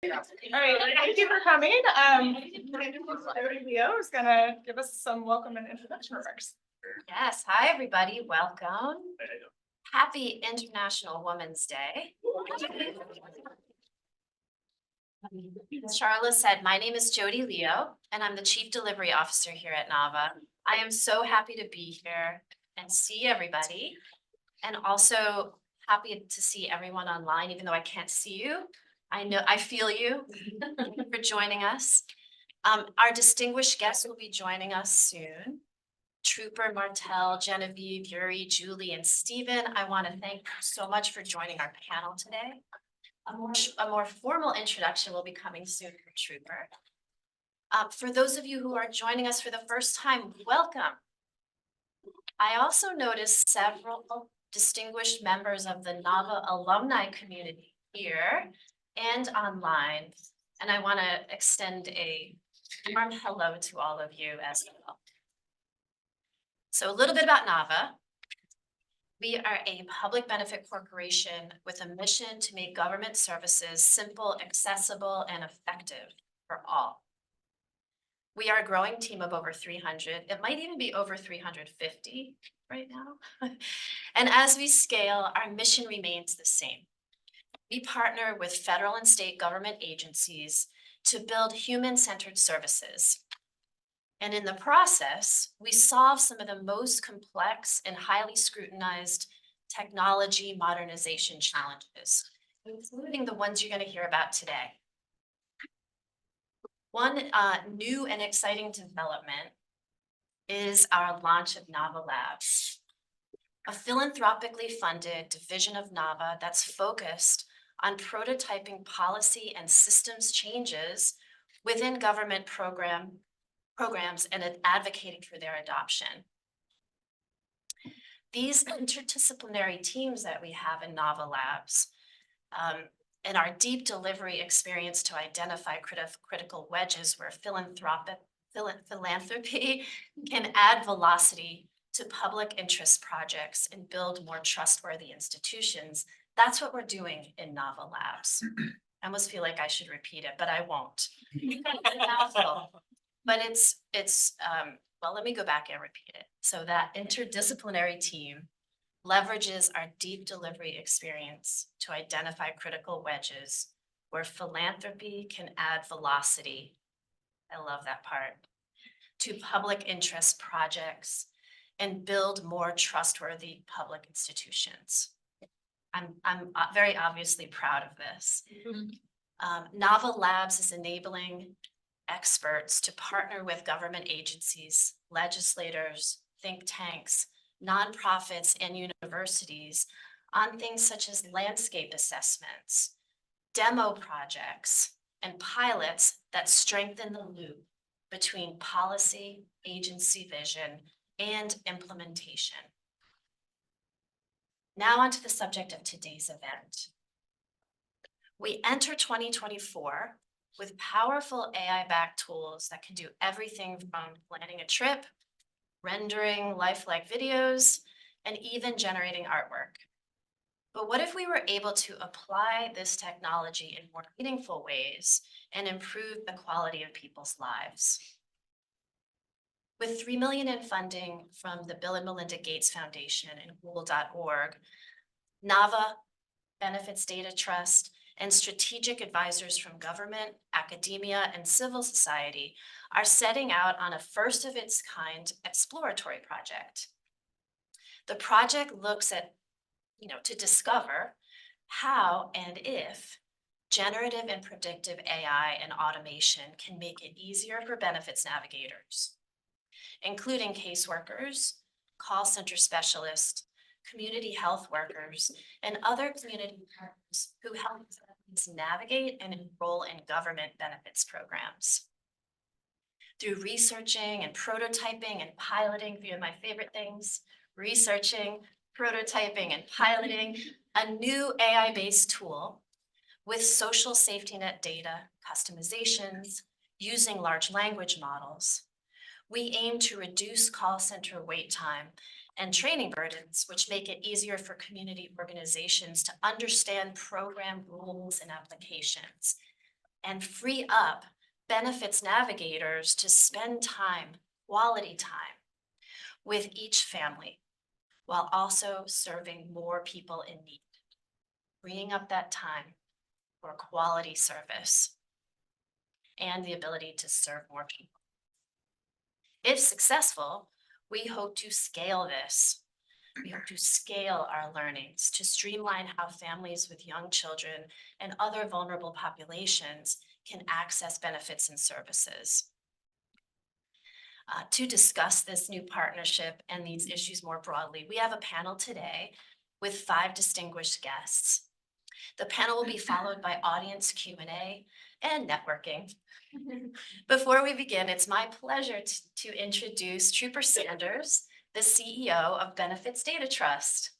All right, thank you for coming. Jodi Leo is gonna give us some welcome and introduction remarks. Yes, hi everybody, welcome. Happy International Women's Day. As Charla said, my name is Jodi Leo, and I'm the Chief Delivery Officer here at Nava. I am so happy to be here and see everybody, and also happy to see everyone online, even though I can't see you. I know, I feel you. Thank you for joining us. Our distinguished guests will be joining us soon. Trooper, Martel, Genevieve, Yuri, Julie, and Stephen, I want to thank you so much for joining our panel today. A more formal introduction will be coming soon from Trooper. For those of you who are joining us for the first time, welcome. I also noticed several distinguished members of the Nava alumni community here and online, and I want to extend a warm hello to all of you as well. So a little bit about Nava. We are a public benefit corporation with a mission to make government services simple, accessible, and effective for all. We are a growing team of over 300. It might even be over 350 right now. And as we scale, our mission remains the same. We partner with federal and state government agencies to build human-centered services. And in the process, we solve some of the most complex and highly scrutinized technology modernization challenges, including the ones you're going to hear about today. One new and exciting development is our launch of Nava Labs, a philanthropically funded division of Nava that's focused on prototyping policy and systems changes within government programs and advocating for their adoption. These interdisciplinary teams that we have in Nava Labs and our deep delivery experience to identify critical wedges where philanthropy can add velocity to public interest projects and build more trustworthy institutions. That's what we're doing in Nava Labs. I almost feel like I should repeat it, but I won't. But well, let me go back and repeat it. So that interdisciplinary team leverages our deep delivery experience to identify critical wedges where philanthropy can add velocity. I love that part. To public interest projects and build more trustworthy public institutions. I'm very obviously proud of this. Nava Labs is enabling experts to partner with government agencies, legislators, think tanks, nonprofits, and universities on things such as landscape assessments, demo projects, and pilots that strengthen the loop between policy, agency vision, and implementation. Now onto the subject of today's event. We enter 2024 with powerful AI-backed tools that can do everything from planning a trip, rendering lifelike videos, and even generating artwork. But what if we were able to apply this technology in more meaningful ways and improve the quality of people's lives? With $3 million in funding from the Bill and Melinda Gates Foundation and Google.org, Nava, Benefits Data Trust, and strategic advisors from government, academia, and civil society are setting out on a first of its kind exploratory project. The project looks at, to discover how and if generative and predictive AI and automation can make it easier for benefits navigators, including caseworkers, call center specialists, community health workers, and other community partners who help families navigate and enroll in government benefits programs. Through researching and prototyping and piloting, a few of my favorite things, researching, prototyping, and piloting a new AI-based tool with social safety net data, customizations, using large language models, we aim to reduce call center wait time and training burdens, which make it easier for community organizations to understand program rules and applications. and free up benefits navigators to spend time, quality time, with each family, while also serving more people in need, freeing up that time for quality service and the ability to serve more people. If successful, we hope to scale this. We hope to scale our learnings to streamline how families with young children and other vulnerable populations can access benefits and services. To discuss this new partnership and these issues more broadly, we have a panel today with 5 distinguished guests. The panel will be followed by audience Q&A and networking. Before we begin, it's my pleasure to introduce Trooper Sanders, the CEO of Benefits Data Trust.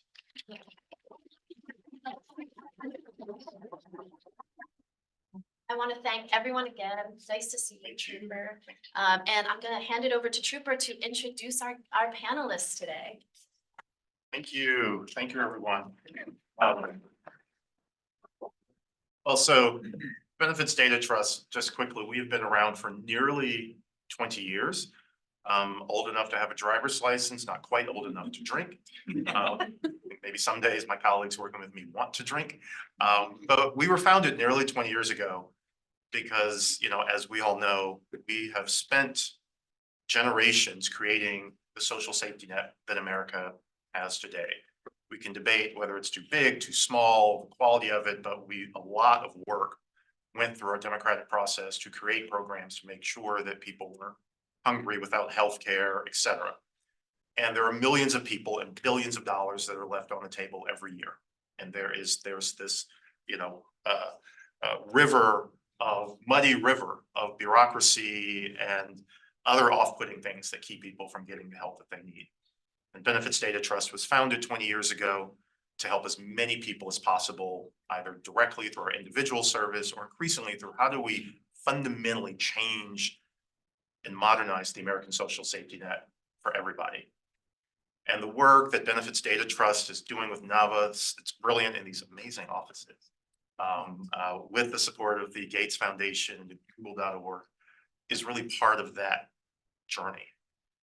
I want to thank everyone again. It's nice to see you, Trooper. And I'm going to hand it over to Trooper to introduce our panelists today. Thank you. Thank you, everyone. Also, Benefits Data Trust, just quickly, we've been around for nearly 20 years. Old enough to have a driver's license, not quite old enough to drink. Maybe some days my colleagues working with me want to drink. But we were founded nearly 20 years ago because, as we all know, we have spent generations creating the social safety net that America has today. We can debate whether it's too big, too small, the quality of it, but a lot of work went through our democratic process to create programs to make sure that people weren't hungry without health care, et cetera. And there are millions of people and billions of dollars that are left on the table every year. And there's this, muddy river of bureaucracy and other off-putting things that keep people from getting the help that they need. And Benefits Data Trust was founded 20 years ago to help as many people as possible, either directly through our individual service or increasingly through how do we fundamentally change and modernize the American social safety net for everybody. And the work that Benefits Data Trust is doing with Nava, it's brilliant in these amazing offices. With the support of the Gates Foundation and Google.org, is really part of that journey.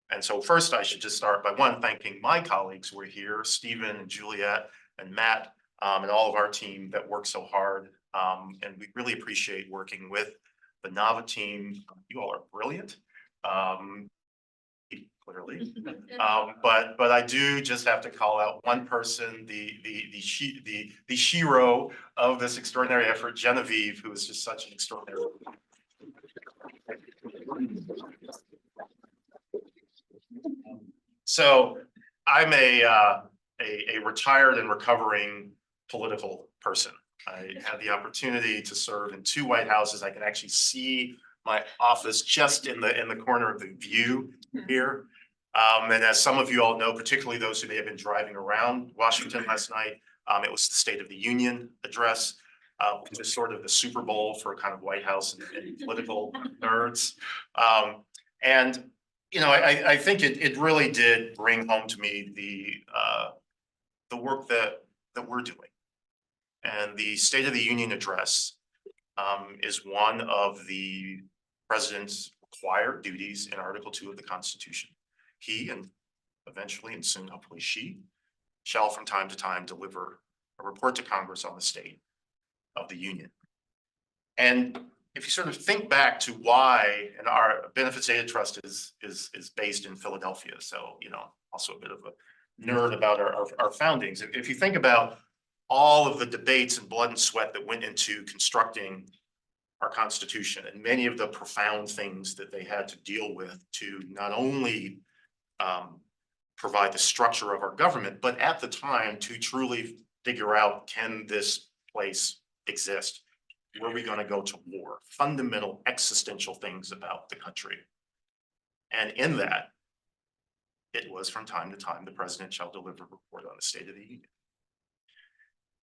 And so first I should just start by thanking my colleagues who are here, Stephen and Juliet and Matt, and all of our team that work so hard. And we really appreciate working with the Nava team. You all are brilliant. Clearly, but I do just have to call out one person, the hero of this extraordinary effort, Genevieve, who is just such an extraordinary. So I'm a retired and recovering political person. I had the opportunity to serve in 2 White Houses. I can actually see my office just in the corner of the view here. And as some of you all know, particularly those who may have been driving around Washington last night, it was the State of the Union address, which is sort of the Super Bowl for kind of White House and political nerds. And I think it really did bring home to me the work that we're doing. And the State of the Union address is one of the president's required duties in Article 2 of the Constitution. He, and eventually and soon hopefully she, shall from time to time deliver a report to Congress on the state of the Union. And if you sort of think back to why, and our Benefits Data Trust is based in Philadelphia, so also a bit of a nerd about our foundings. If you think about all of the debates and blood and sweat that went into constructing our Constitution and many of the profound things that they had to deal with to not only provide the structure of our government, but at the time to truly figure out, can this place exist? Were we going to go to war? Fundamental existential things about the country. And in that, it was from time to time, the president shall deliver a report on the State of the Union.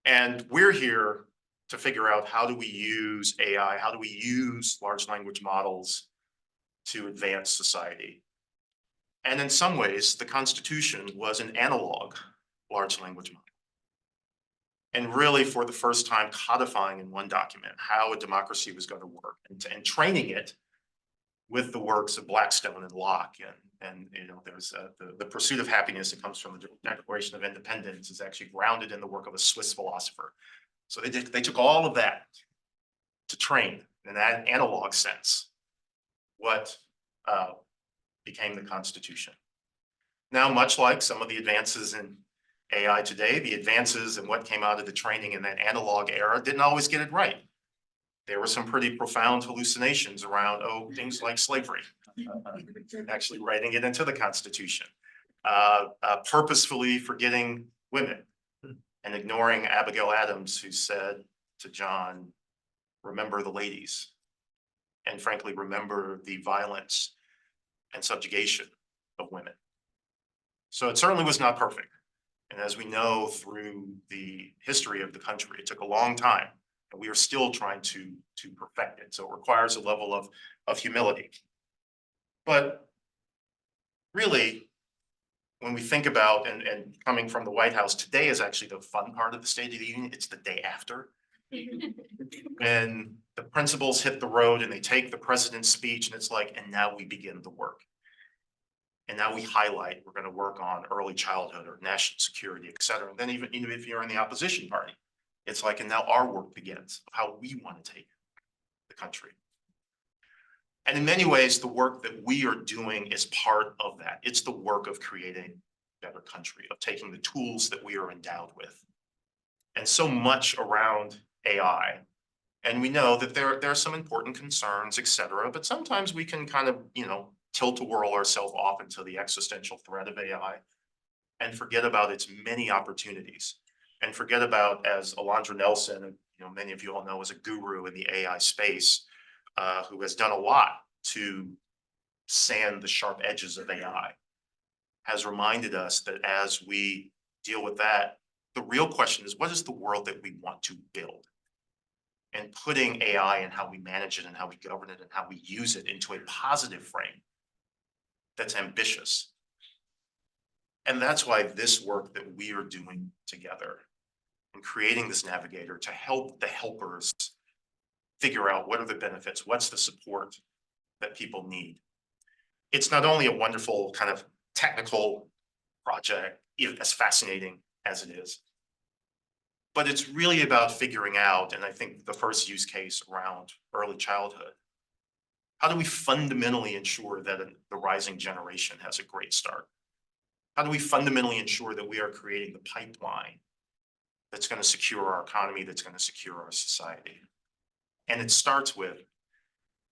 And we're here to figure out, how do we use AI? How do we use large language models to advance society? And in some ways, the Constitution was an analog large language model. And really, for the first time, codifying in one document how a democracy was going to work, and training it with the works of Blackstone and Locke, and there's the pursuit of happiness that comes from the Declaration of Independence is actually grounded in the work of a Swiss philosopher. So they took all of that to train in that analog sense what became the Constitution. Now, much like some of the advances in AI today, the advances in what came out of the training in that analog era didn't always get it right. There were some pretty profound hallucinations around, things like slavery, actually writing it into the Constitution, purposefully forgetting women and ignoring Abigail Adams, who said to John, remember the ladies, and frankly, remember the violence and subjugation of women. So it certainly was not perfect. And as we know through the history of the country, it took a long time, and we are still trying to perfect it. So it requires a level of humility. But really, when we think about, and coming from the White House, today is actually the fun part of the State of the Union. It's the day after. When the principals hit the road and they take the president's speech, and it's like, and now we begin the work. And now we highlight, we're going to work on early childhood or national security, et cetera. And then even if you're in the opposition party, it's like, and now our work begins, how we want to take the country. And in many ways, the work that we are doing is part of that. It's the work of creating a better country, of taking the tools that we are endowed with. And so much around AI. And we know that there are some important concerns, et cetera, but sometimes we can kind of, tilt-a-whirl ourselves off into the existential threat of AI and forget about its many opportunities, and forget about, as Alondra Nelson, many of you all know, is a guru in the AI space, who has done a lot to sand the sharp edges of AI, has reminded us that as we deal with that, the real question is, what is the world that we want to build? And putting AI and how we manage it and how we govern it and how we use it into a positive frame that's ambitious. And that's why this work that we are doing together and creating this navigator to help the helpers figure out what are the benefits, what's the support that people need. It's not only a wonderful kind of technical project, even as fascinating as it is, but it's really about figuring out, and I think the first use case around early childhood, how do we fundamentally ensure that the rising generation has a great start? How do we fundamentally ensure that we are creating the pipeline that's going to secure our economy, that's going to secure our society? And it starts with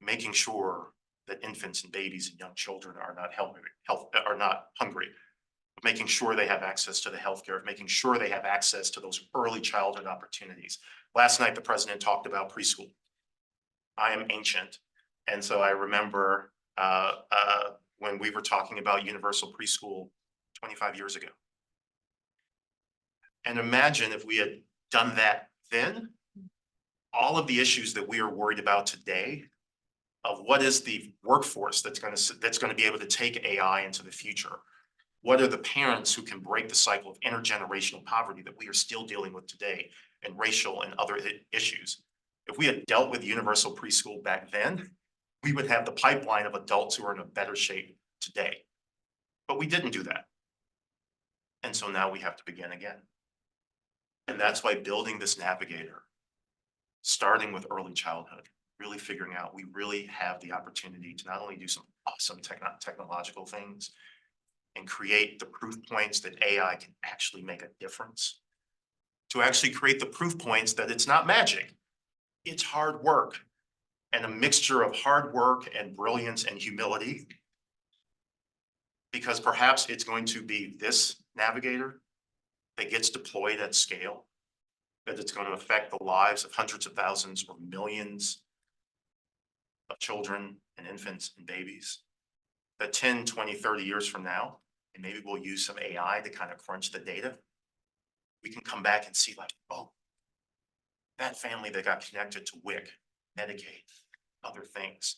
making sure that infants and babies and young children are not hungry, making sure they have access to the healthcare, making sure they have access to those early childhood opportunities. Last night, the president talked about preschool. I am ancient, and so I remember when we were talking about universal preschool 25 years ago. And imagine if we had done that then, all of the issues that we are worried about today of what is the workforce that's going to be able to take AI into the future. What are the parents who can break the cycle of intergenerational poverty that we are still dealing with today, and racial and other issues? If we had dealt with universal preschool back then, we would have the pipeline of adults who are in a better shape today. But we didn't do that. And so now we have to begin again. And that's why building this navigator, starting with early childhood, really figuring out we really have the opportunity to not only do some awesome technological things and create the proof points that AI can actually make a difference, to actually create the proof points that it's not magic, it's hard work, and a mixture of hard work and brilliance and humility, because perhaps it's going to be this navigator that gets deployed at scale, that it's going to affect the lives of hundreds of thousands or millions of children and infants and babies, that 10, 20, 30 years from now, and maybe we'll use some AI to kind of crunch the data, we can come back and see like, oh, that family that got connected to WIC, Medicaid, other things,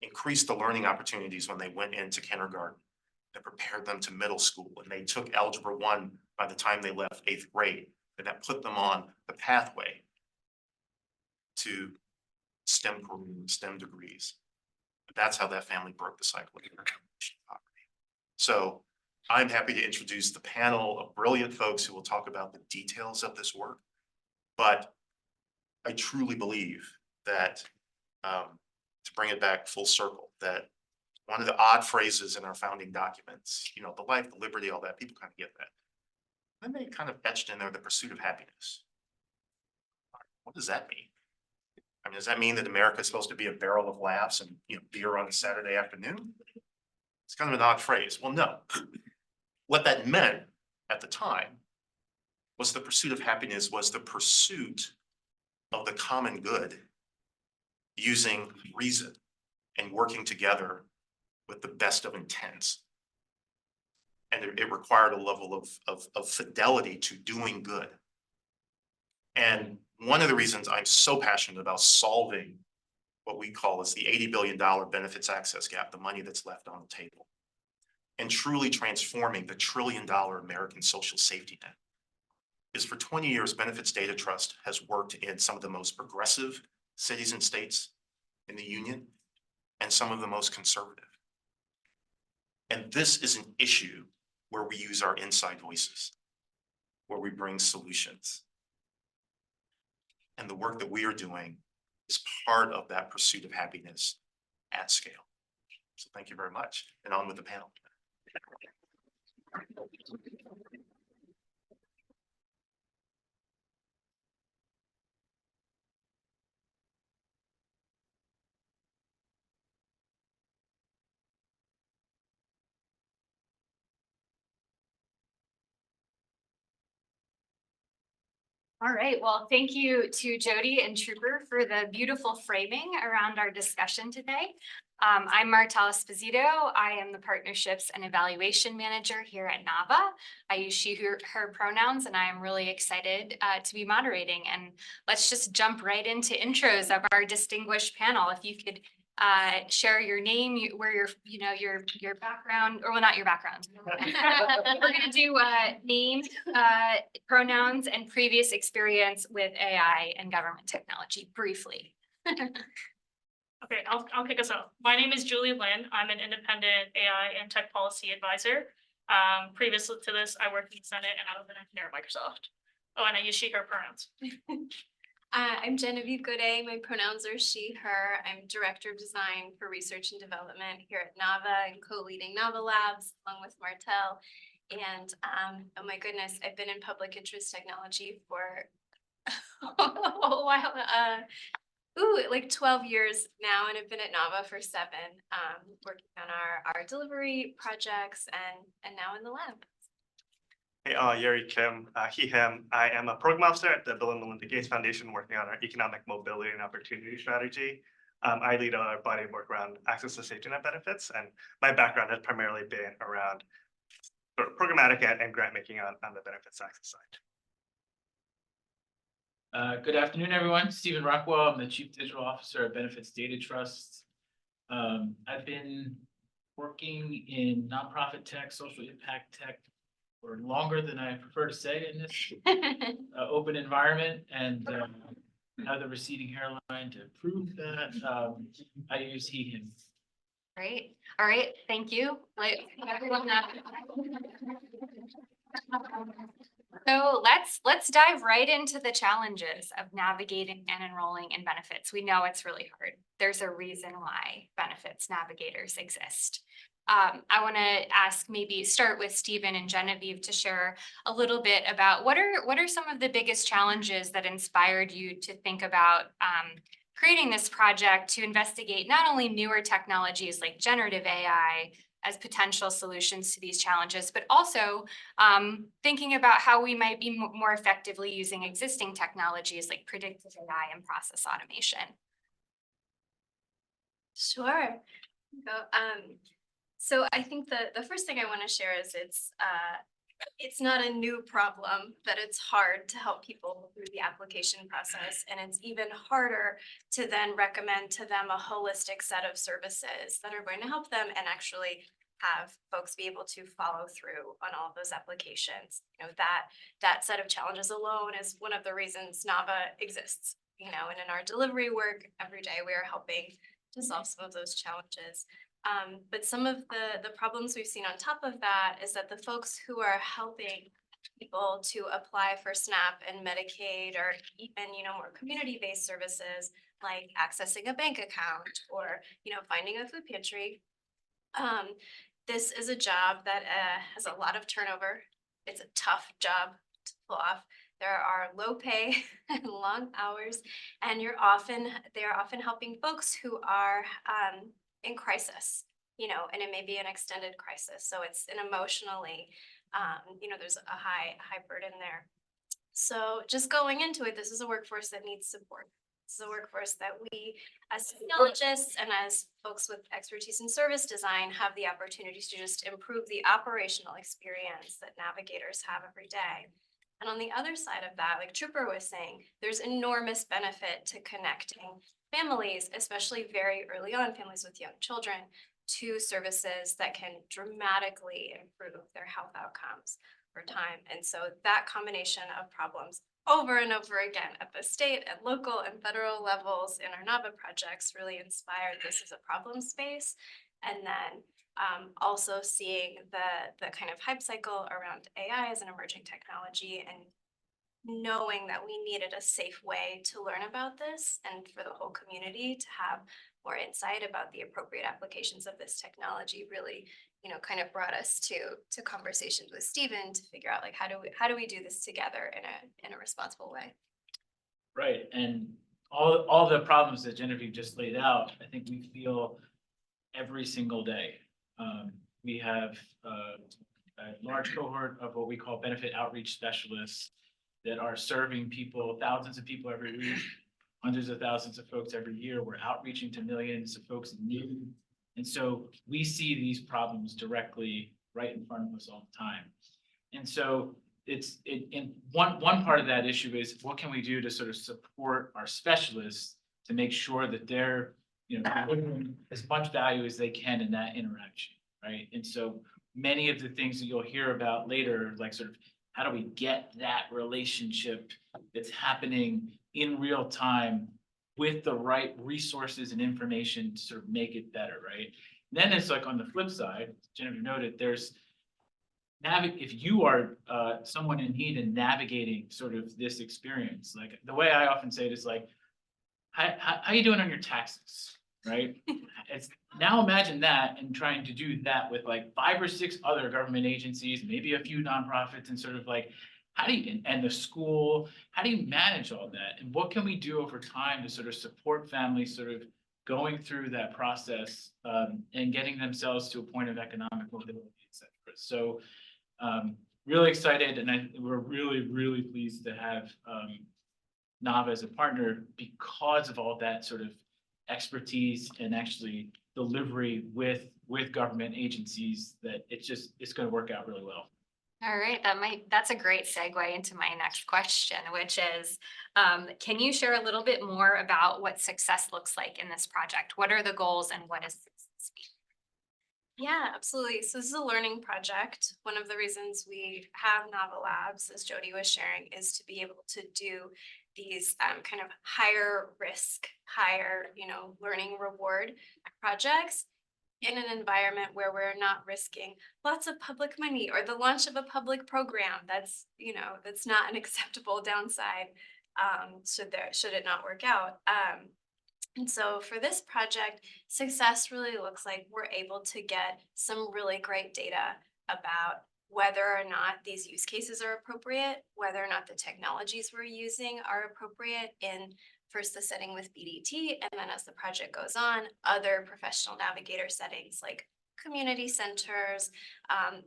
increased the learning opportunities when they went into kindergarten, that prepared them to middle school, and they took Algebra 1 by the time they left 8th grade. and that put them on the pathway to STEM careers, STEM degrees. But that's how that family broke the cycle of poverty. So I'm happy to introduce the panel of brilliant folks who will talk about the details of this work. But I truly believe that, to bring it back full circle, that one of the odd phrases in our founding documents, you know, the life, the liberty, all that, people kind of get that. Then they kind of etched in there the pursuit of happiness. What does that mean? I mean, does that mean that America is supposed to be a barrel of laughs and, you know, beer on a Saturday afternoon? It's kind of an odd phrase. Well, no. What that meant at the time was the pursuit of happiness was the pursuit of the common good using reason and working together with the best of intents. And it required a level of fidelity to doing good. And one of the reasons I'm so passionate about solving what we call is the $80 billion benefits access gap, the money that's left on the table, and truly transforming the $1 trillion American social safety net, is for 20 years, Benefits Data Trust has worked in some of the most progressive cities and states in the union and some of the most conservative. And this is an issue where we use our inside voices, where we bring solutions. And the work that we are doing is part of that pursuit of happiness at scale. So thank you very much. And on with the panel. All right, well, thank you to Jodi and Trooper for the beautiful framing around our discussion today. I'm Martella Esposito. I am the Partnerships and Evaluation Manager here at Nava. I use she, her pronouns, and I am really excited to be moderating. And let's just jump right into intros of our distinguished panel. If you could share your name, where your background, or well, not your background. We're gonna do name, pronouns, and previous experience with AI and government technology briefly. Okay, I'll kick us off. My name is Julie Lynn. I'm an independent AI and tech policy advisor. Previously to this, I worked in the Senate and I was an engineer at Microsoft. Oh, and I use she, her pronouns. I'm Genevieve Godet. My pronouns are she, her. I'm Director of Design for Research and Development here at Nava and co-leading Nava Labs along with Martel. And oh my goodness, I've been in public interest technology for a while. Like 12 years now, and I've been at Nava for 7, working on our delivery projects and now in the lab. Hey, Yuri Kim, he, him. I am a program officer at the Bill and Melinda Gates Foundation working on our economic mobility and opportunity strategy. I lead our body of work around access to safety net benefits, and my background has primarily been around sort of programmatic and grant making on the benefits access side. Good afternoon, everyone. Stephen Rockwell. I'm the Chief Digital Officer at Benefits Data Trust. I've been working in nonprofit tech, social impact tech for longer than I prefer to say in this open environment, and have the receding hairline to prove that. I use he, him. Great. All right. Thank you. Like everyone. So let's dive right into the challenges of navigating and enrolling in benefits. We know it's really hard. There's a reason why benefits navigators exist. I want to maybe start with Stephen and Genevieve to share a little bit about what are some of the biggest challenges that inspired you to think about creating this project to investigate not only newer technologies like generative AI as potential solutions to these challenges, but also thinking about how we might be more effectively using existing technologies like predictive AI and process automation. Sure. So I think the first thing I want to share is it's not a new problem, that it's hard to help people through the application process. And it's even harder to then recommend to them a holistic set of services that are going to help them and actually have folks be able to follow through on all of those applications. You know, that set of challenges alone is one of the reasons Nava exists, you know, and in our delivery work every day, we are helping to solve some of those challenges. But some of the problems we've seen on top of that is that the folks who are helping people to apply for SNAP and Medicaid, or even, you know, more community-based services like accessing a bank account or, you know, finding a food pantry. This is a job that has a lot of turnover. It's a tough job to pull off. There are low pay and long hours, and they're often helping folks who are in crisis, you know, and it may be an extended crisis. So it's an emotionally, you know, there's a high burden there. So just going into it, this is a workforce that needs support. This is a workforce that we, as technologists and as folks with expertise in service design, have the opportunities to just improve the operational experience that navigators have every day. And on the other side of that, like Trooper was saying, there's enormous benefit to connecting families, especially very early on, families with young children, to services that can dramatically improve their health outcomes over time. And so that combination of problems over and over again at the state and local and federal levels in our Nava projects really inspired this as a problem space. And then also seeing the kind of hype cycle around AI as an emerging technology, and knowing that we needed a safe way to learn about this and for the whole community to have more insight about the appropriate applications of this technology really, you know, kind of brought us to conversations with Stephen to figure out like how do we do this together in a responsible way. Right, and all the problems that Genevieve just laid out, I think we feel every single day. We have a large cohort of what we call benefit outreach specialists that are serving people, thousands of people every week, hundreds of thousands of folks every year. We're outreaching to millions of folks in need. And so we see these problems directly right in front of us all the time. And so and one part of that issue is what can we do to sort of support our specialists to make sure that they're, you know, delivering as much value as they can in that interaction, right? And so many of the things that you'll hear about later, like sort of how do we get that relationship that's happening in real time with the right resources and information to sort of make it better, right? And then it's like on the flip side, Jennifer noted, there's if you are someone in need and navigating sort of this experience, like the way I often say it is like, how you doing on your taxes, right? It's now imagine that and trying to do that with like 5 or 6 other government agencies, maybe a few nonprofits, and sort of like, how do you, and the school, how do you manage all that? And what can we do over time to sort of support families sort of going through that process and getting themselves to a point of economic mobility, et cetera. So really excited, and we're really, really pleased to have Nava as a partner because of all that sort of expertise and actually delivery with government agencies, that it's going to work out really well. All right, that's a great segue into my next question, which is, can you share a little bit more about what success looks like in this project? What are the goals and what is success? Yeah, absolutely. So this is a learning project. One of the reasons we have Nava Labs, as Jodi was sharing, is to be able to do these kind of higher risk, higher, you know, learning reward projects in an environment where we're not risking lots of public money or the launch of a public program. That's, you know, that's not an acceptable downside should it not work out. And so for this project, success really looks like we're able to get some really great data about whether or not these use cases are appropriate, whether or not the technologies we're using are appropriate in first the setting with BDT, and then as the project goes on, other professional navigator settings like community centers,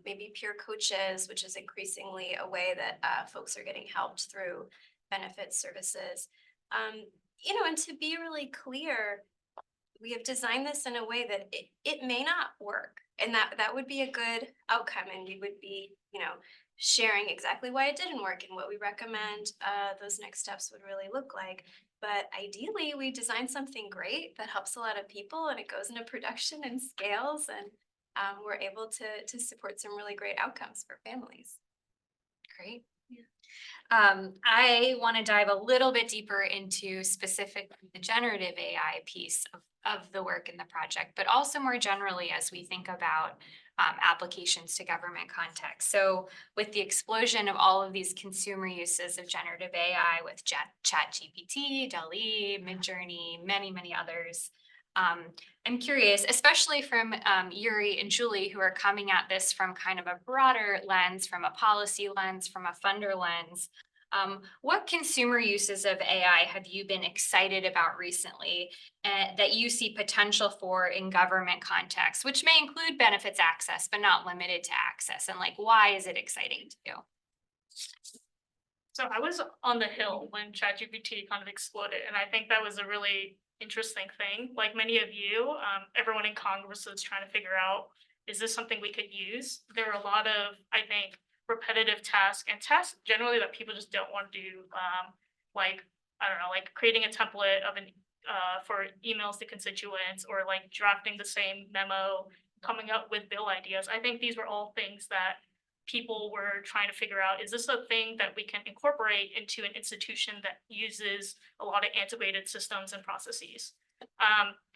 maybe peer coaches, which is increasingly a way that folks are getting helped through benefit services. You know, and to be really clear, we have designed this in a way that it may not work, and that would be a good outcome, and we would be, you know, sharing exactly why it didn't work and what we recommend those next steps would really look like. But ideally, we design something great that helps a lot of people and it goes into production and scales. And we're able to support some really great outcomes for families. Great. I want to dive a little bit deeper into specifically the generative AI piece of the work in the project, but also more generally as we think about applications to government context. So with the explosion of all of these consumer uses of generative AI with ChatGPT, DALL-E, Midjourney, many others, I'm curious, especially from Yuri and Julie, who are coming at this from kind of a broader lens, from a policy lens, from a funder lens. What consumer uses of AI have you been excited about recently that you see potential for in government context, which may include benefits access, but not limited to access? And like, why is it exciting to you? So I was on the Hill when ChatGPT kind of exploded, and I think that was a really interesting thing. Like many of you, everyone in Congress is trying to figure out, is this something we could use? There are a lot of, I think, repetitive tasks and tasks generally that people just don't want to do. Like, I don't know, like creating a template of for emails to constituents, or like drafting the same memo, coming up with bill ideas. I think these were all things that people were trying to figure out, is this a thing that we can incorporate into an institution that uses a lot of antiquated systems and processes?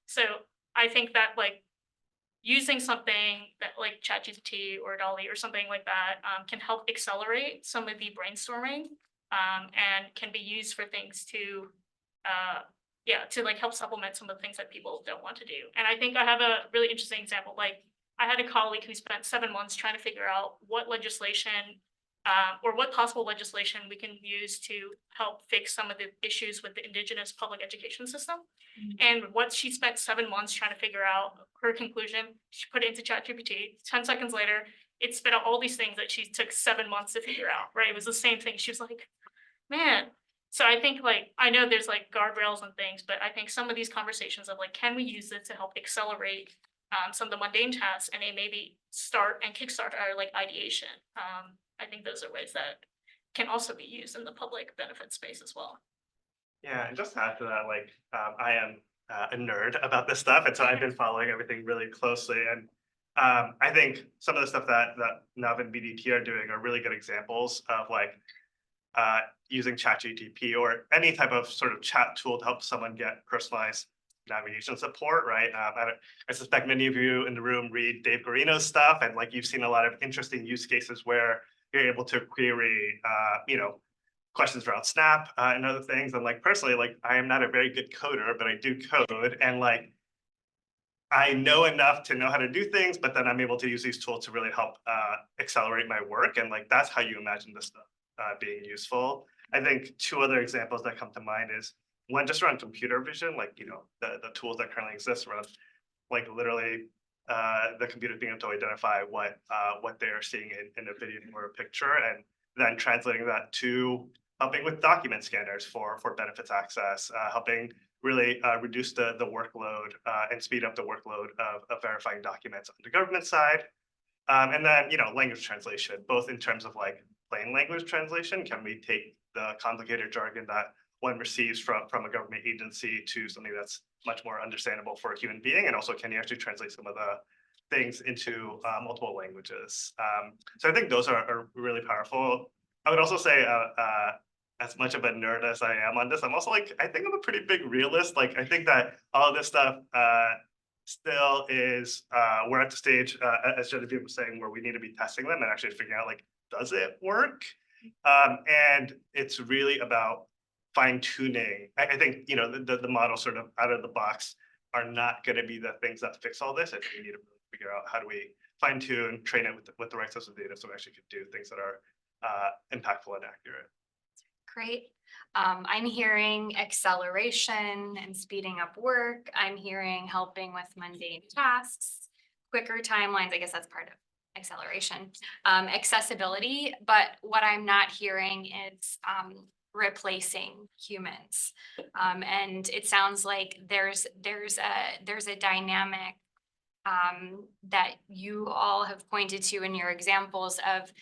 So I think that like using something that like ChatGPT or DALL-E or something like that can help accelerate some of the brainstorming and can be used for things to like help supplement some of the things that people don't want to do. And I think I have a really interesting example. Like I had a colleague who spent 7 months trying to figure out what legislation or what possible legislation we can use to help fix some of the issues with the Indigenous public education system. And what she spent 7 months trying to figure out, her conclusion, she put it into ChatGPT. 10 seconds later, it spit out all these things that she took 7 months to figure out, right? It was the same thing. She was like, man. So I think like, I know there's like guardrails and things, but I think some of these conversations of like, can we use it to help accelerate some of the mundane tasks and maybe start and kickstart our like ideation. I think those are ways that can also be used in the public benefit space as well. Yeah, and just to add to that, like I am a nerd about this stuff, and so I've been following everything really closely. And I think some of the stuff that Nava and BDT are doing are really good examples of like using ChatGPT or any type of sort of chat tool to help someone get personalized navigation support, right? I suspect many of you in the room read Dave Garino's stuff, and like you've seen a lot of interesting use cases where you're able to query, questions around Snap and other things. And like personally, like I am not a very good coder, but I do code, and like I know enough to know how to do things, but then I'm able to use these tools to really help accelerate my work. And like that's how you imagine this stuff being useful. I think two other examples that come to mind is one just around computer vision, like the tools that currently exist around like literally the computer being able to identify what they're seeing in a video or a picture, and then translating that to helping with document scanners for benefits access, helping really reduce the workload and speed up the workload of verifying documents on the government side. And then, language translation, both in terms of like plain language translation, can we take the complicated jargon that one receives from a government agency to something that's much more understandable for a human being? And also, can you actually translate some of the things into multiple languages? So I think those are really powerful. I would also say, as much of a nerd as I am on this, I'm also like, I think I'm a pretty big realist. Like, I think that all of this stuff still is, we're at the stage, as Genevieve was saying, where we need to be testing them and actually figuring out, like, does it work? And it's really about fine tuning. I think, the model sort of out of the box are not going to be the things that fix all this. I think we need to really figure out how do we fine tune, train it with the right sets of data so we actually could do things that are impactful and accurate. Great. I'm hearing acceleration and speeding up work. I'm hearing helping with mundane tasks, quicker timelines. I guess that's part of acceleration, accessibility. But what I'm not hearing is replacing humans. And it sounds like there's a dynamic that you all have pointed to in your examples of,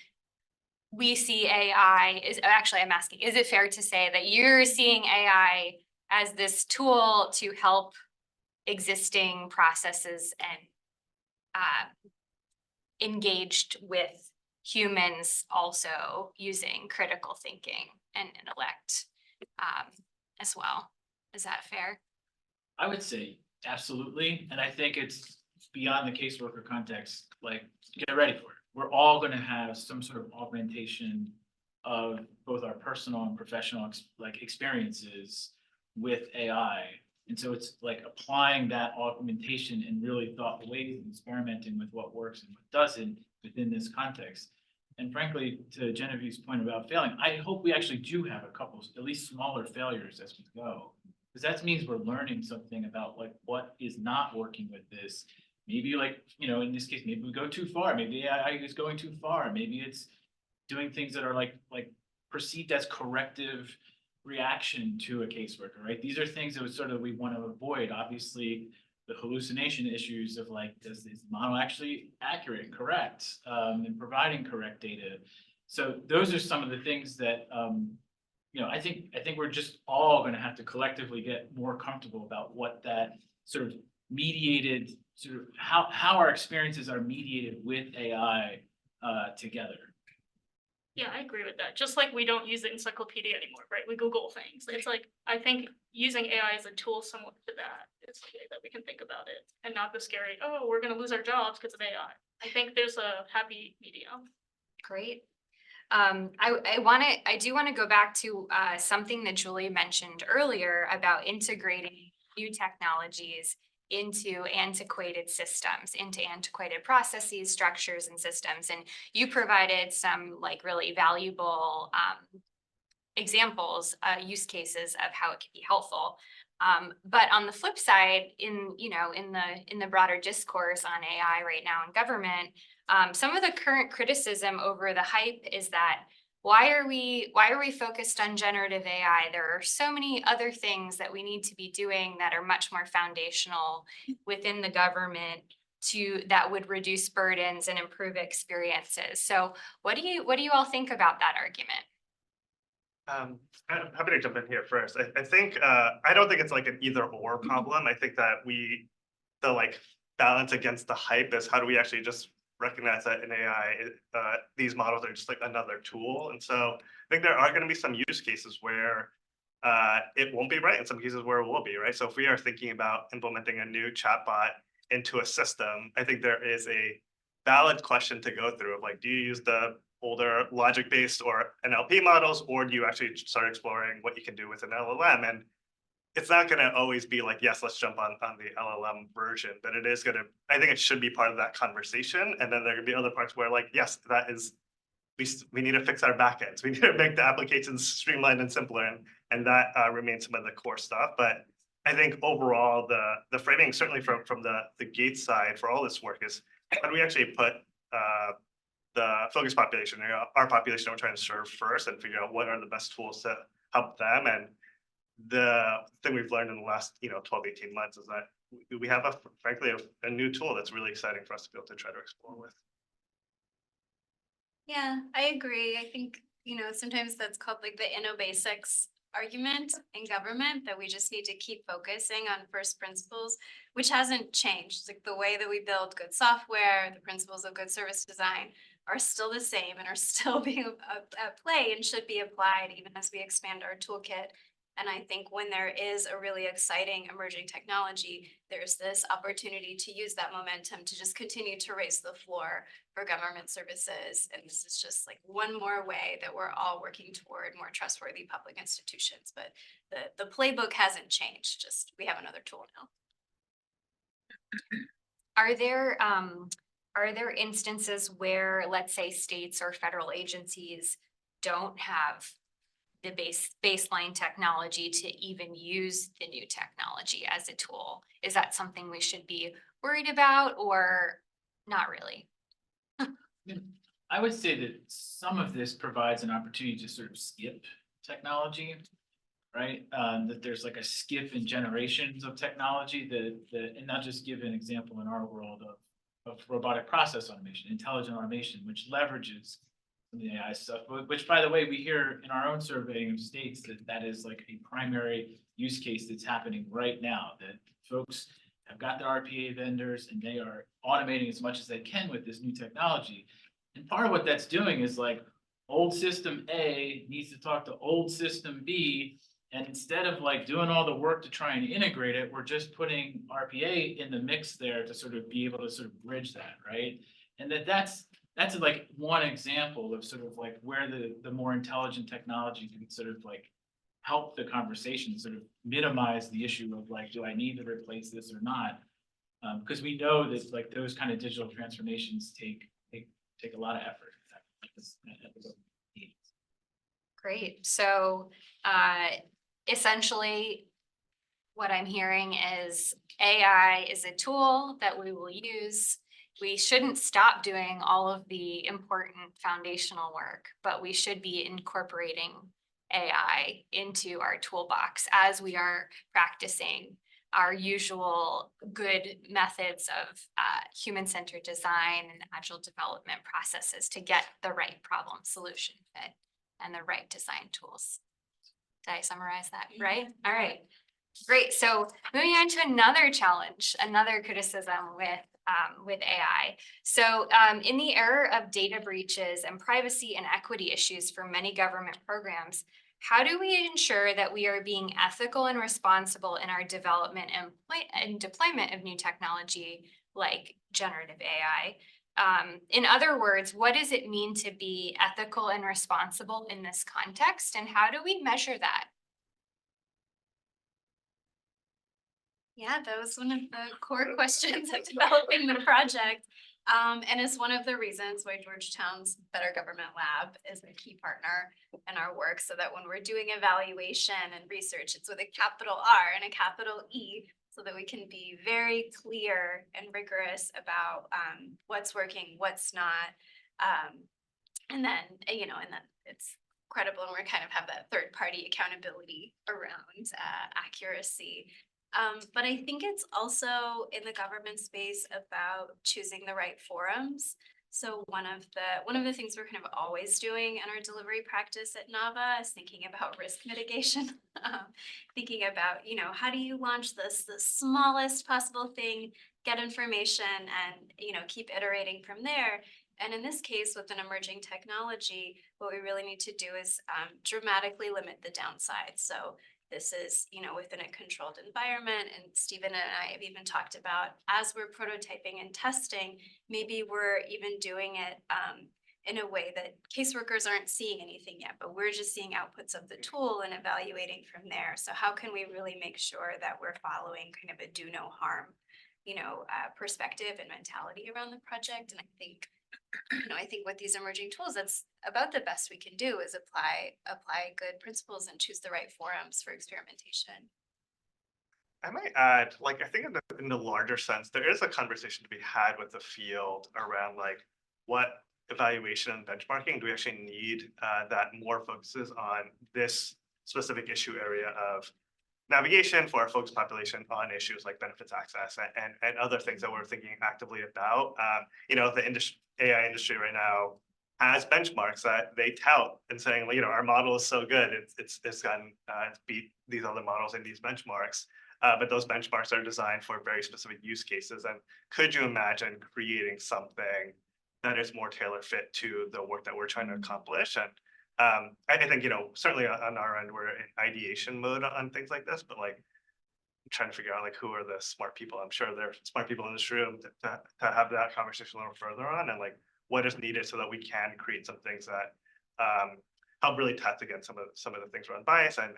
we see AI I'm asking, is it fair to say that you're seeing AI as this tool to help existing processes and engaged with humans also using critical thinking and intellect as well. Is that fair? I would say absolutely, and I think it's beyond the caseworker context, like, get ready for it. We're all gonna have some sort of augmentation of both our personal and professional experiences with AI. And so it's like applying that augmentation in really thoughtful ways and experimenting with what works and what doesn't within this context. And frankly, to Genevieve's point about failing, I hope we actually do have a couple, at least smaller failures as we go. Because that means we're learning something about like what is not working with this. Maybe like, you know, in this case, maybe we go too far. Maybe AI is going too far. Maybe it's doing things that are like perceived as corrective reaction to a caseworker, right? These are things that we want to avoid. Obviously, the hallucination issues of like, is the model actually accurate and correct, and providing correct data? So those are some of the things that, you know, I think we're just all going to have to collectively get more comfortable about what that sort of mediated, sort of how our experiences are mediated with AI together. Yeah, I agree with that. Just like we don't use the encyclopedia anymore, right? We Google things. It's like, I think using AI as a tool somewhat to that is the way that we can think about it and not the scary, oh, we're gonna lose our jobs because of AI. I think there's a happy medium. Great. I do want to go back to something that Julie mentioned earlier about integrating new technologies into antiquated systems, into antiquated processes, structures, and systems. And you provided some like really valuable examples, use cases of how it can be helpful. But on the flip side, in the broader discourse on AI right now in government, some of the current criticism over the hype is that why are we focused on generative AI? There are so many other things that we need to be doing that are much more foundational within the government that would reduce burdens and improve experiences. So what do you all think about that argument? I'm happy to jump in here first. I think I don't think it's like an either or problem. I think that the like balance against the hype is how do we actually just recognize that in AI, these models are just like another tool. And so I think there are going to be some use cases where it won't be right, and some cases where it will be right. So if we are thinking about implementing a new chatbot into a system, I think there is a valid question to go through of like, do you use the older logic-based or NLP models, or do you actually start exploring what you can do with an LLM? And it's not going to always be like, yes, let's jump on the LLM version, but it is going to, I think it should be part of that conversation. And then there could be other parts where like, yes, that is, we need to fix our backends. We need to make the applications streamlined and simpler. And that remains some of the core stuff. But I think overall, the framing, certainly from the Gates side for all this work is, how do we actually put the focus population, our population we're trying to serve first, and figure out what are the best tools to help them. And the thing we've learned in the last 12, 18 months is that we have frankly a new tool that's really exciting for us to be able to try to explore with. Yeah, I agree. I think, sometimes that's called like the InnoBasics argument in government, that we just need to keep focusing on first principles, which hasn't changed. Like the way that we build good software, the principles of good service design are still the same and are still being at play and should be applied even as we expand our toolkit. And I think when there is a really exciting emerging technology, there's this opportunity to use that momentum to just continue to raise the floor for government services. And this is just like one more way that we're all working toward more trustworthy public institutions. But the playbook hasn't changed, just we have another tool now. Are there instances where, let's say, states or federal agencies don't have the baseline technology to even use the new technology as a tool? Is that something we should be worried about, or not really? I would say that some of this provides an opportunity to sort of skip technology, right? That there's like a skip in generations of technology and not just give an example in our world of robotic process automation, intelligent automation, which leverages some of the AI stuff, which, by the way, we hear in our own surveying of states that is like a primary use case that's happening right now, that folks have got their RPA vendors, and they are automating as much as they can with this new technology. And part of what that's doing is like old system A needs to talk to old system B. And instead of like doing all the work to try and integrate it, we're just putting RPA in the mix there to sort of be able to sort of bridge that, right? And that's like one example of sort of like where the more intelligent technology can sort of like help the conversation, sort of minimize the issue of like, do I need to replace this or not? Because we know that like those kind of digital transformations take a lot of effort. Great. So essentially, what I'm hearing is AI is a tool that we will use. We shouldn't stop doing all of the important foundational work, but we should be incorporating AI into our toolbox as we are practicing our usual good methods of human-centered design and agile development processes to get the right problem solution fit and the right design tools. Did I summarize that right? All right, great. So moving on to another challenge, another criticism with AI. So in the era of data breaches and privacy and equity issues for many government programs, how do we ensure that we are being ethical and responsible in our development and deployment of new technology like generative AI? In other words, what does it mean to be ethical and responsible in this context, and how do we measure that? Yeah, that was one of the core questions of developing the project. And it's one of the reasons why Georgetown's Better Government Lab is a key partner in our work, so that when we're doing evaluation and research, it's with a capital R and a capital E, so that we can be very clear and rigorous about what's working, what's not. And then, and then it's credible, and we kind of have that third-party accountability around accuracy. But I think it's also in the government space about choosing the right forums. So one of the things we're kind of always doing in our delivery practice at Nava is thinking about risk mitigation. Thinking about, how do you launch the smallest possible thing, get information, and, keep iterating from there. And in this case, with an emerging technology, what we really need to do is dramatically limit the downside. So this is, within a controlled environment, and Stephen and I have even talked about, as we're prototyping and testing, maybe we're even doing it in a way that caseworkers aren't seeing anything yet, but we're just seeing outputs of the tool and evaluating from there. So how can we really make sure that we're following kind of a do no harm, perspective and mentality around the project? And I think with these emerging tools, that's about the best we can do, is apply good principles and choose the right forums for experimentation. I might add, I think in the larger sense, there is a conversation to be had with the field around what evaluation and benchmarking do we actually need that more focuses on this specific issue area of navigation for our folks population on issues like benefits access and other things that we're thinking actively about. The AI industry right now has benchmarks that they tout and saying, our model is so good, it's gotten beat these other models in these benchmarks. But those benchmarks are designed for very specific use cases. And could you imagine creating something that is more tailor fit to the work that we're trying to accomplish? And I think, certainly on our end, we're in ideation mode on things like this, but trying to figure out who are the smart people. I'm sure there are smart people in this room to have that conversation a little further on, and what is needed so that we can create some things that help really test against some of the things around bias and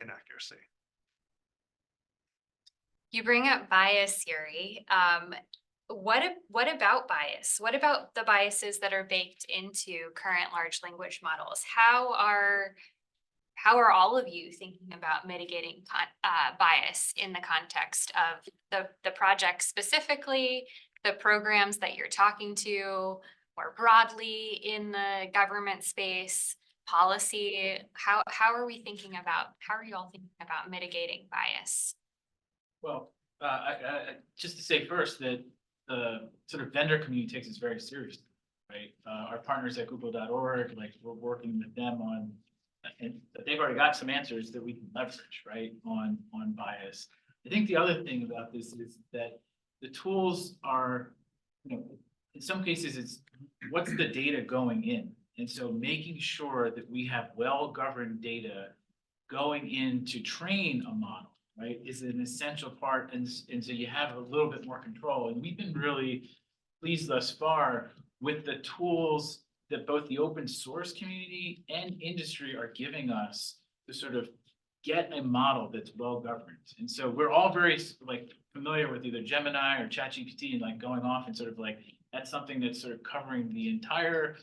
inaccuracy. You bring up bias, Yuri. What about bias? What about the biases that are baked into current large language models? How are all of you thinking about mitigating bias in the context of the project specifically, the programs that you're talking to, more broadly in the government space, policy? How are you all thinking about mitigating bias? Well, just to say first that the sort of vendor community takes this very seriously, right? Our partners at Google.org, we're working with them on, and they've already got some answers that we can leverage, right, on bias. I think the other thing about this is that the tools are, you know, in some cases, it's what's the data going in? And so making sure that we have well-governed data going in to train a model, right, is an essential part. And so you have a little bit more control. And we've been really pleased thus far with the tools that both the open source community and industry are giving us to sort of get a model that's well governed. And so we're all very like familiar with either Gemini or ChatGPT and like going off and sort of like, that's something that's sort of covering the entire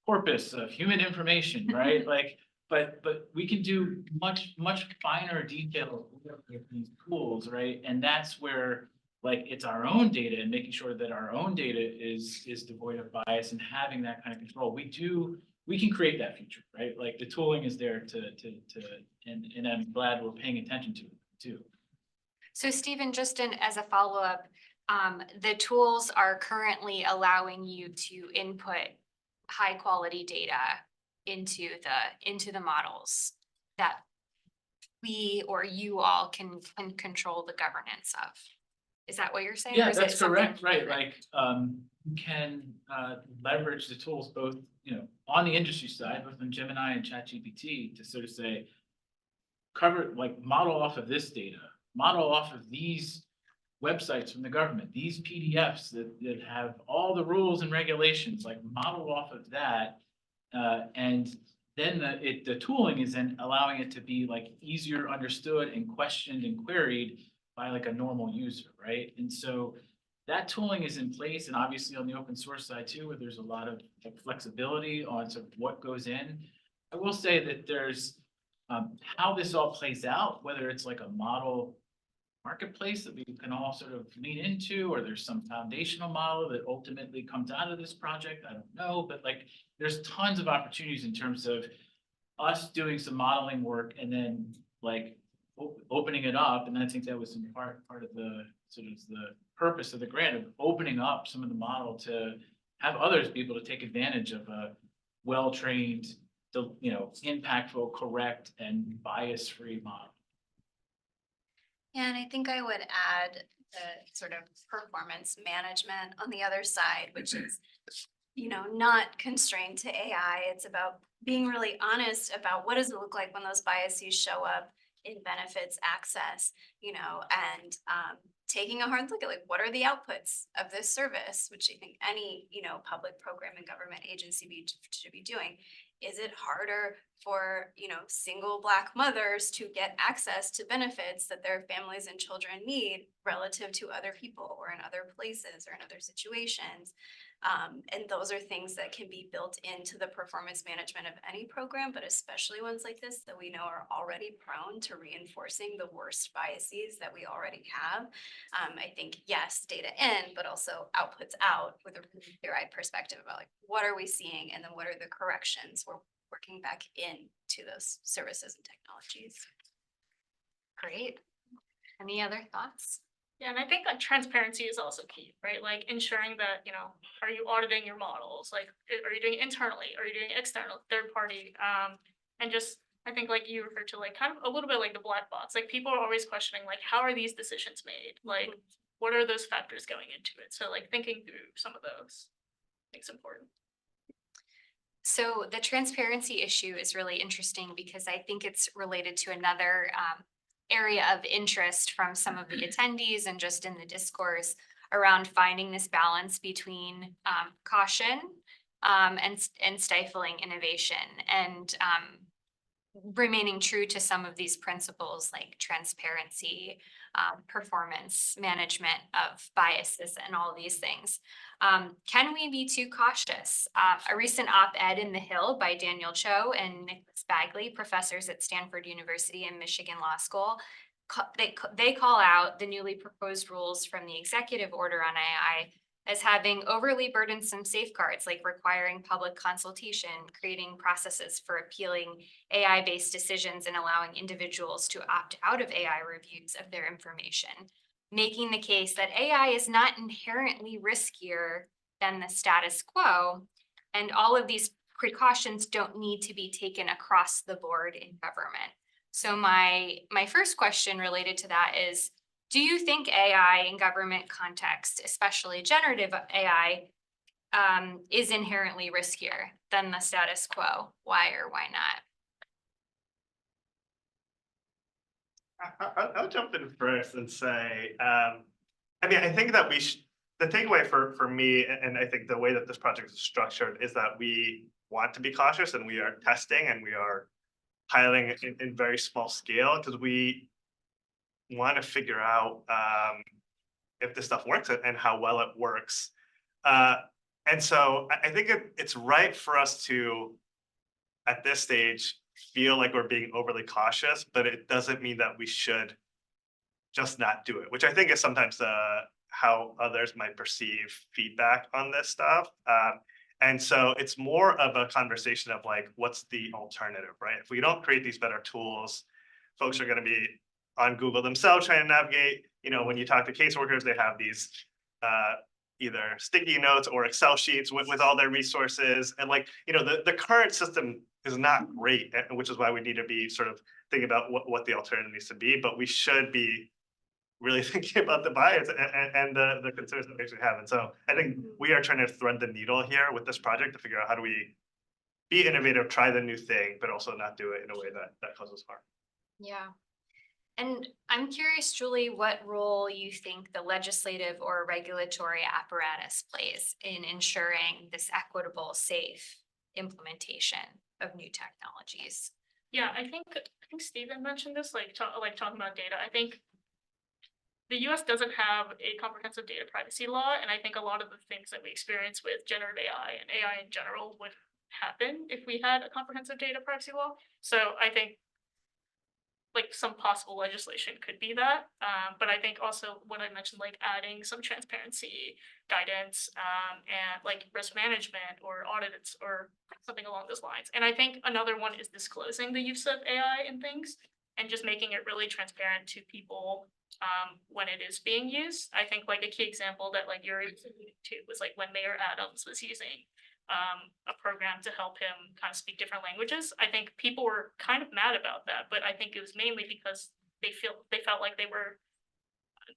corpus of human information, right? Like, but we can do much finer detail with these tools, right? And that's where like it's our own data and making sure that our own data is devoid of bias and having that kind of control. We can create that future, right? Like the tooling is there and I'm glad we're paying attention to it too. So Stephen, just as a follow-up, the tools are currently allowing you to input high quality data into the models that we or you all can control the governance of. Is that what you're saying? Or Yeah, is it that's something correct, right? different? Like, you can leverage the tools both, you know, on the industry side, both on Gemini and ChatGPT to sort of say, cover, like model off of this data, model off of these websites from the government, these PDFs that have all the rules and regulations, like model off of that. And then the tooling is then allowing it to be like easier understood and questioned and queried by like a normal user, right? And so that tooling is in place, and obviously on the open source side too, where there's a lot of like, flexibility on sort of what goes in. I will say that there's how this all plays out, whether it's like a model marketplace that we can all sort of lean into, or there's some foundational model that ultimately comes out of this project. I don't know, but like there's tons of opportunities in terms of us doing some modeling work and then like opening it up. And I think that was in part of the sort of the purpose of the grant of opening up some of the model to have others be able to take advantage of a well-trained, you know, impactful, correct, and bias-free model. Yeah, and I think I would add the sort of performance management on the other side, which is, you know, not constrained to AI. It's about being really honest about what does it look like when those biases show up in benefits access, you know, and taking a hard look at like, what are the outputs of this service, which I think any, you know, public program and government agency should be doing. Is it harder for, you know, single Black mothers to get access to benefits that their families and children need relative to other people or in other places or in other situations? And those are things that can be built into the performance management of any program, but especially ones like this that we know are already prone to reinforcing the worst biases that we already have. I think, yes, data in, but also outputs out with a really clear-eyed perspective about like, what are we seeing? And then what are the corrections we're working back into those services and technologies? Great. Any other thoughts? Yeah, and I think like transparency is also key, right? Like ensuring that, you know, are you auditing your models? Like, are you doing it internally? Are you doing external, third party? And just, I think like you referred to like kind of a little bit like the black box. Like people are always questioning like, how are these decisions made? Like, what are those factors going into it? So like thinking through some of those things important. So the transparency issue is really interesting because I think it's related to another area of interest from some of the attendees and just in the discourse around finding this balance between caution and stifling innovation and remaining true to some of these principles like transparency, performance management of biases and all these things. Can we be too cautious? A recent op-ed in The Hill by Daniel Cho and Nicholas Bagley, professors at Stanford University and Michigan Law School, they call out the newly proposed rules from the executive order on AI as having overly burdensome safeguards, like requiring public consultation, creating processes for appealing AI-based decisions and allowing individuals to opt out of AI reviews of their information, making the case that AI is not inherently riskier than the status quo, and all of these precautions don't need to be taken across the board in government. So my first question related to that is, Do you think AI in government context, especially generative AI, is inherently riskier than the status quo? Why or why not? I'll jump in first and say, I mean, I think that the takeaway for me, and I think the way that this project is structured is that we want to be cautious and we are testing and we are piloting in very small scale because we want to figure out if this stuff works and how well it works. And so I think it's right for us to, at this stage, feel like we're being overly cautious, but it doesn't mean that we should just not do it, which I think is sometimes how others might perceive feedback on this stuff. And so it's more of a conversation of like, what's the alternative, right? If we don't create these better tools, folks are going to be on Google themselves trying to navigate. You know, when you talk to caseworkers, they have these either sticky notes or Excel sheets with all their resources. And like, you know, the current system is not great, which is why we need to be sort of thinking about what the alternative needs to be. But we should be really thinking about the bias and the concerns that we actually have. And so I think we are trying to thread the needle here with this project to figure out how do we be innovative, try the new thing, but also not do it in a way that causes harm. Yeah. And I'm curious, Julie, what role you think the legislative or regulatory apparatus plays in ensuring this equitable, safe implementation of new technologies? Yeah, I think Stephen mentioned this, like talking about data. I think the US doesn't have a comprehensive data privacy law, and I think a lot of the things that we experience with generative AI and AI in general would happen if we had a comprehensive data privacy law. So I think like some possible legislation could be that, but I think also what I mentioned, like adding some transparency guidance and like risk management or audits or something along those lines. And I think another one is disclosing the use of AI in things and just making it really transparent to people when it is being used. I think like a key example that like you're alluding to was like when Mayor Adams was using a program to help him kind of speak different languages. I think people were kind of mad about that, but I think it was mainly because they felt like they were,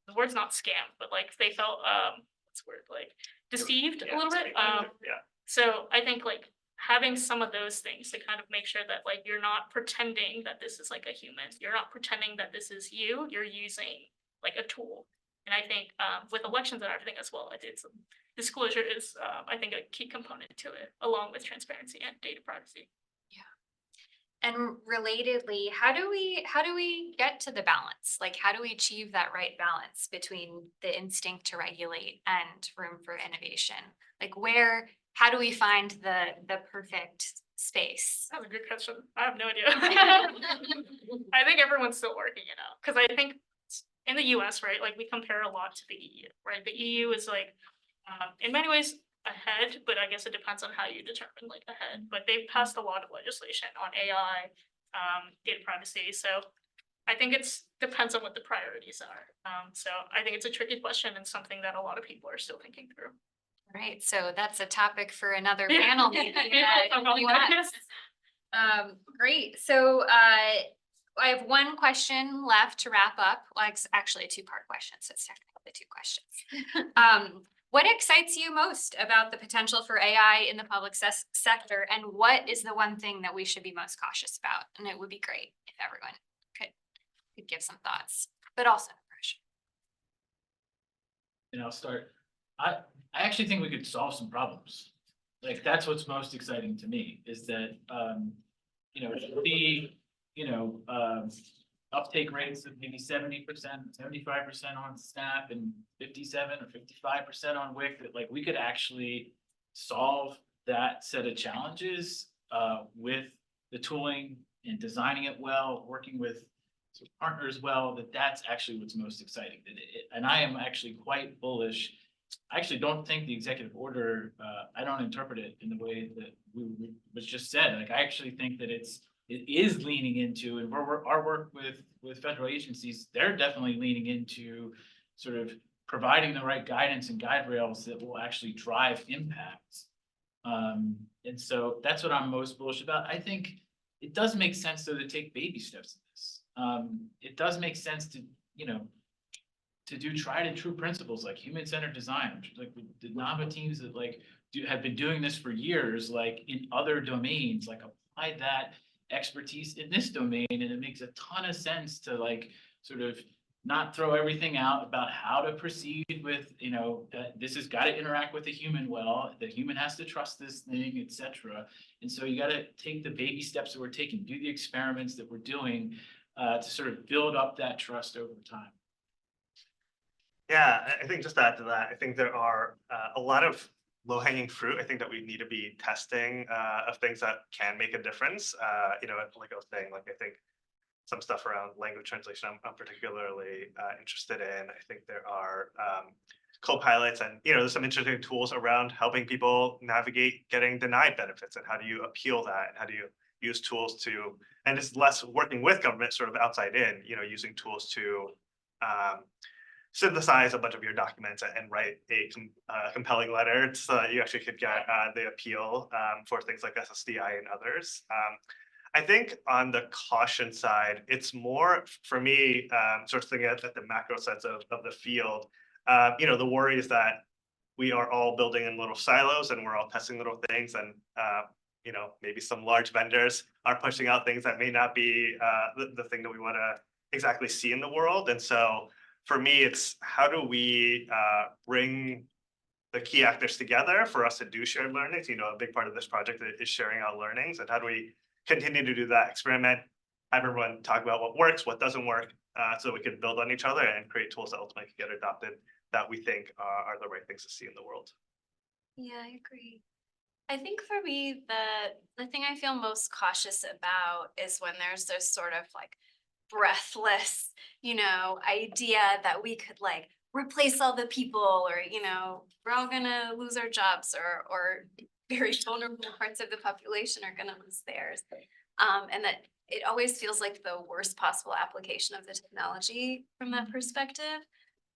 the word's not scammed, but like they felt what's the word, like deceived a little bit. Yeah. So I think like having some of those things to kind of make sure that like you're not pretending that this is like a human, you're not pretending that this is you, you're using like a tool. And I think with elections and everything as well, I did some disclosure is I think a key component to it, along with transparency and data privacy. And relatedly, how do we get to the balance? Like, how do we achieve that right balance between the instinct to regulate and room for innovation? Like how do we find the perfect space? That's a good question. I have no idea. I think everyone's still working it out, because I think in the US, right, like we compare a lot to the EU, right? The EU is like in many ways ahead, but I guess it depends on how you determine like ahead. But they've passed a lot of legislation on AI, data privacy. So I think it's depends on what the priorities are. So I think it's a tricky question and something that a lot of people are still thinking through. Right, so that's a topic for another Yeah. panel meeting. Yeah. Great, so I have one question left to wrap up. Well, it's actually a two-part question, so it's technically two questions. What excites you most about the potential for AI in the public sector, and what is the one thing that we should be most cautious about? And it would be great if everyone could give some thoughts, but also pressure. And I'll start. I actually think we could solve some problems. Like that's what's most exciting to me is that uptake rates of maybe 70%, 75% on Snap and 57 or 55% on Wix, that like we could actually solve that set of challenges with the tooling and designing it well, working with partners well, that's actually what's most exciting. And I am actually quite bullish. I actually don't think the executive order, I don't interpret it in the way that was just said. Like, I actually think that it is leaning into, and our work with federal agencies, they're definitely leaning into sort of providing the right guidance and guide rails that will actually drive impact. And so that's what I'm most bullish about. I think it does make sense though to take baby steps in this. It does make sense to, to do tried and true principles like human-centered design, which is like the Nava teams that like have been doing this for years, like in other domains, like apply that expertise in this domain, and it makes a ton of sense to like sort of not throw everything out about how to proceed with, you know, that this has got to interact with the human well, the human has to trust this thing, etc. And so you got to take the baby steps that we're taking, do the experiments that we're doing to sort of build up that trust over time. Yeah, I think just to add to that, I think there are a lot of low-hanging fruit. I think that we need to be testing of things that can make a difference. You know, like I was saying, like I think some stuff around language translation I'm particularly interested in. I think there are co-pilots and, you know, there's some interesting tools around helping people navigate getting denied benefits and how do you appeal that and how do you use tools to, and it's less working with government sort of outside in, you know, using tools to synthesize a bunch of your documents and write a compelling letter so that you actually could get the appeal for things like SSDI and others. I think on the caution side, it's more for me, sort of thinking at the macro sense of the field. You know, the worry is that we are all building in little silos and we're all testing little things, and you know, maybe some large vendors are pushing out things that may not be the thing that we want to exactly see in the world. And so for me, it's how do we bring the key actors together for us to do shared learnings? You know, a big part of this project is sharing out learnings, and how do we continue to do that, experiment, have everyone talk about what works, what doesn't work, so we can build on each other and create tools that ultimately get adopted that we think are the right things to see in the world. Yeah, I agree. I think for me, the thing I feel most cautious about is when there's this sort of like breathless, you know, idea that we could like replace all the people, or, you know, we're all gonna lose our jobs, or very vulnerable parts of the population are gonna lose theirs. And that it always feels like the worst possible application of the technology from that perspective.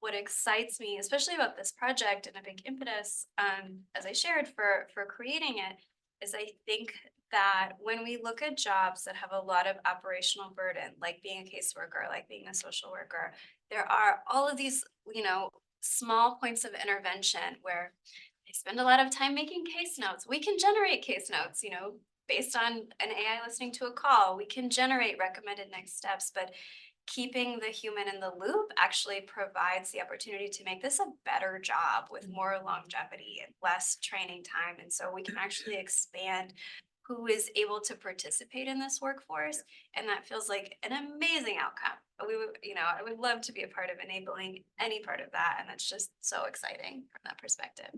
What excites me, especially about this project and a big impetus, as I shared for creating it, is I think that when we look at jobs that have a lot of operational burden, like being a caseworker, like being a social worker, there are all of these, you know, small points of intervention where they spend a lot of time making case notes. We can generate case notes, you know, based on an AI listening to a call. We can generate recommended next steps, but keeping the human in the loop actually provides the opportunity to make this a better job with more longevity and less training time. And so we can actually expand who is able to participate in this workforce. And that feels like an amazing outcome. We would, you know, I would love to be a part of enabling any part of that. And that's just so exciting from that perspective.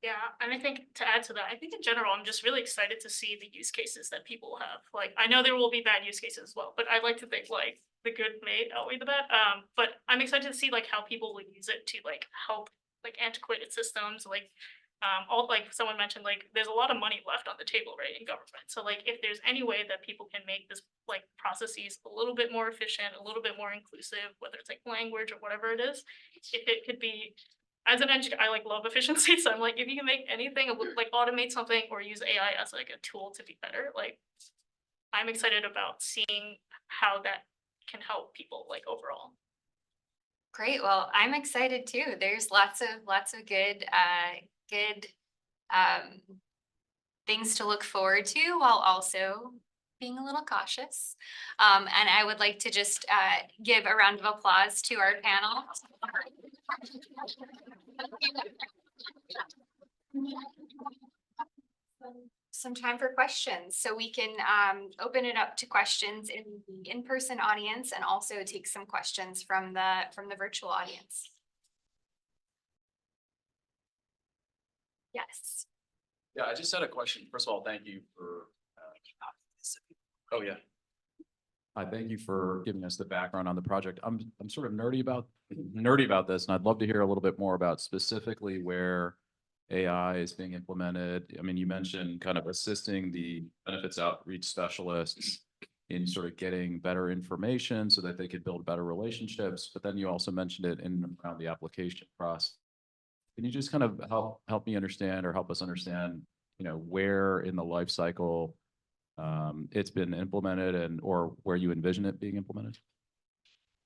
Yeah, and I think to add to that, I think in general, I'm just really excited to see the use cases that people have. Like, I know there will be bad use cases as well, but I like to think like the good may outweigh the bad. But I'm excited to see like how people will use it to like help like antiquated systems, like all, like someone mentioned, like there's a lot of money left on the table, right, in government. So like if there's any way that people can make this like processes a little bit more efficient, a little bit more inclusive, whether it's like language or whatever it is, if it could be. As an engineer, I like love efficiency, so I'm like, if you can make anything, like automate something or use AI as like a tool to be better, like I'm excited about seeing how that can help people like overall. Great. Well, I'm excited too. There's lots of good things to look forward to while also being a little cautious. And I would like to just give a round of applause to our panel. Some time for questions, so we can open it up to questions in the in-person audience and also take some questions from the virtual audience. Yes. Yeah, I just had a question. First of all, thank you for. Oh yeah. Thank you for giving us the background on the project. I'm sort of nerdy about this, and I'd love to hear a little bit more about specifically where AI is being implemented. I mean, you mentioned kind of assisting the benefits outreach specialists in sort of getting better information so that they could build better relationships. But then you also mentioned it in around the application process. Can you just kind of help me understand or help us understand, you know, where in the life cycle it's been implemented and or where you envision it being implemented?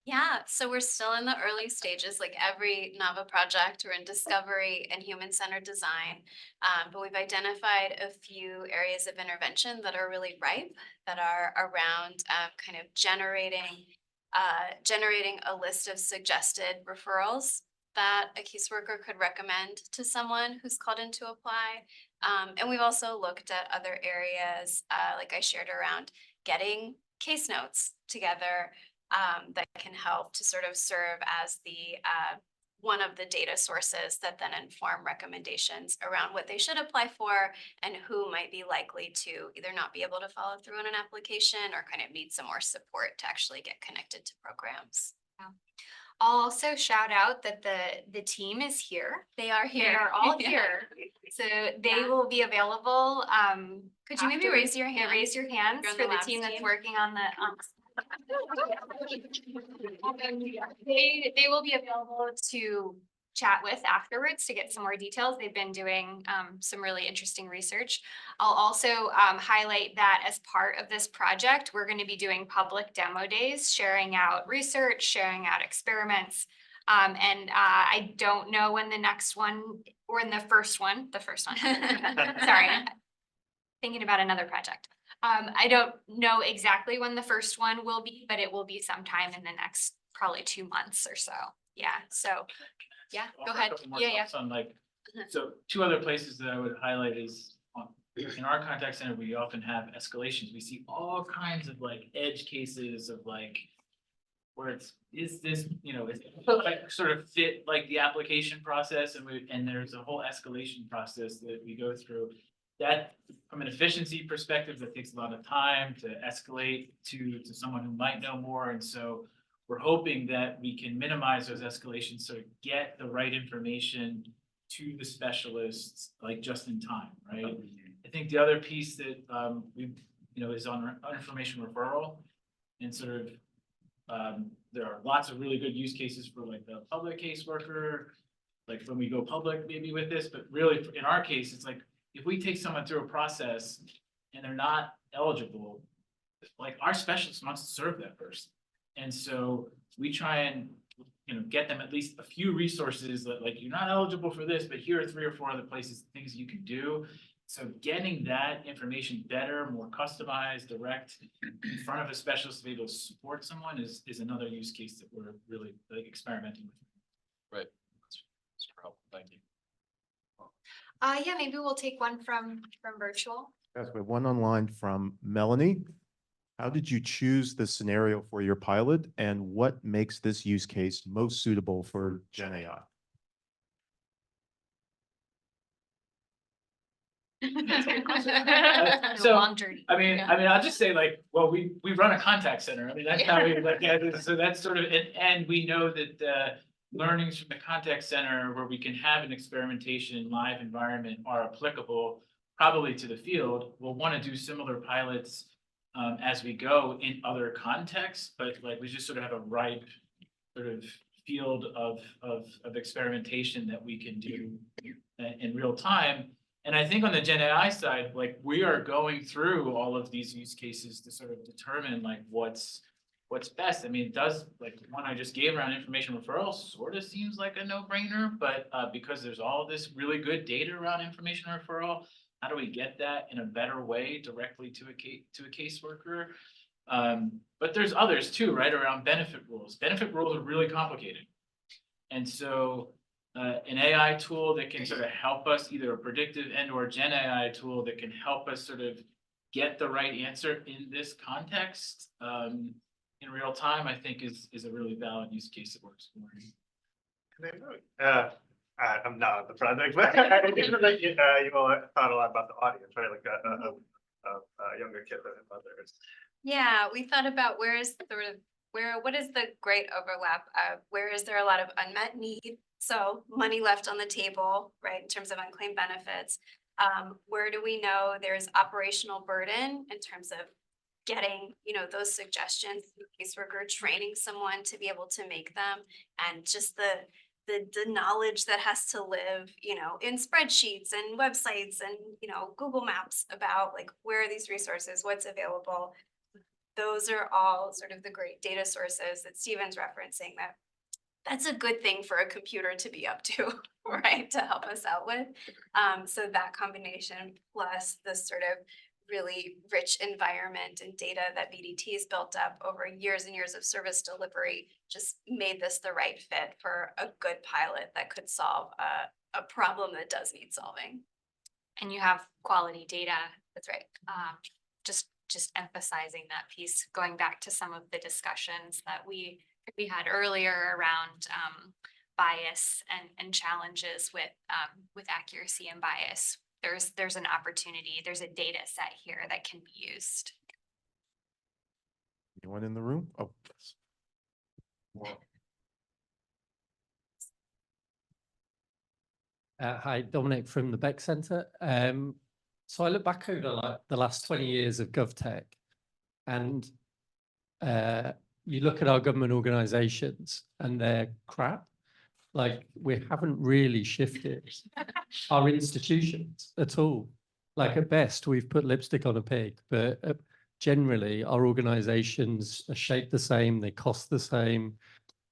Yeah, so we're still in the early stages, like every Nava project, we're in discovery and human-centered design. But we've identified a few areas of intervention that are really ripe, that are around kind of generating a list of suggested referrals that a caseworker could recommend to someone who's called in to apply. And we've also looked at other areas, like I shared, around getting case notes together that can help to sort of serve as the one of the data sources that then inform recommendations around what they should apply for and who might be likely to either not be able to follow through on an application or kind of need some more support to actually get connected to programs. I'll also shout out that the team is here. They are They here. are all Yeah. here. So they Yeah. will be available. Could you maybe after- raise your yeah, hand? raise your hands You're on for the the labs team that's team? working on the. They will be available to chat with afterwards to get some more details. They've been doing some really interesting research. I'll also highlight that as part of this project, we're going to be doing public demo days, sharing out research, sharing out experiments. And I don't know when the next one or in the first one, sorry, thinking about another project. I don't know exactly when the first one will be, but it will be sometime in the next probably 2 months or so. Yeah, so, yeah, go Offer a ahead. couple more Yeah, yeah. thoughts on like, so two other places that I would highlight is in our contact center, we often have escalations. We see all kinds of like edge cases of like where is this, is like sort of fit like the application process and there's a whole escalation process that we go through. That from an efficiency perspective, that takes a lot of time to escalate to someone who might know more. And so we're hoping that we can minimize those escalations, so get the right information to the specialists, like just in time, right? I think the other piece that is on information referral and sort of there are lots of really good use cases for like the public caseworker, like when we go public maybe with this, but really in our case, it's like if we take someone through a process and they're not eligible, like our specialist wants to serve that person. And so we try and, get them at least a few resources that like, you're not eligible for this, but here are 3 or 4 other places, things you can do. So getting that information better, more customized, direct in front of a specialist to be able to support someone is another use case that we're really like experimenting with. Right. That's super helpful. Thank you. Yeah, maybe we'll take one from virtual. Yes, we have one online from Melanie. How did you choose the scenario for your pilot, and what makes this use case most suitable for Gen AI? So, Long journey. I mean, Yeah. I'll just say like, well, we run a contact center. I mean, that's how we like, so that's sort of, and we know that learnings from the contact center where we can have an experimentation live environment are applicable probably to the field. We'll want to do similar pilots as we go in other contexts, but like we just sort of have a ripe sort of field of experimentation that we can do in real time. And I think on the Gen AI side, like we are going through all of these use cases to sort of determine like what's best. I mean, it does, like the one I just gave around information referral sort of seems like a no-brainer, but because there's all this really good data around information referral, how do we get that in a better way directly to a caseworker? But there's others too, right, around benefit rules. Benefit rules are really complicated. And so an AI tool that can sort of help us, either a predictive and or Gen AI tool that can help us sort of get the right answer in this context in real time, I think is a really valid use case that we're exploring. I'm not on the project, but I think that you all thought a lot about the audience, right? Like a younger kid than others. Yeah, we thought about what is the great overlap of where is there a lot of unmet need? So money left on the table, right, in terms of unclaimed benefits. Where do we know there's operational burden in terms of getting, those suggestions, caseworker training someone to be able to make them, and just the knowledge that has to live, in spreadsheets and websites and, Google Maps about like where are these resources, what's available. those are all sort of the great data sources that Steven's referencing, that's a good thing for a computer to be up to, right, to help us out with. So that combination plus this sort of really rich environment and data that BDT has built up over years and years of service delivery just made this the right fit for a good pilot that could solve a problem that does need solving. And you have quality data. That's right. Just emphasizing that piece, going back to some of the discussions that we had earlier around bias and challenges with accuracy and bias. There's an opportunity, there's a data set here that can be used. Anyone in the room? Oh, yes. Hi, Dominic from the Beck Centre. So I look back over like the last 20 years of GovTech, and you look at our government organisations and they're crap. Like, we haven't really shifted our institutions at all. Like, at best, we've put lipstick on a pig, but generally our organisations are shaped the same, they cost the same,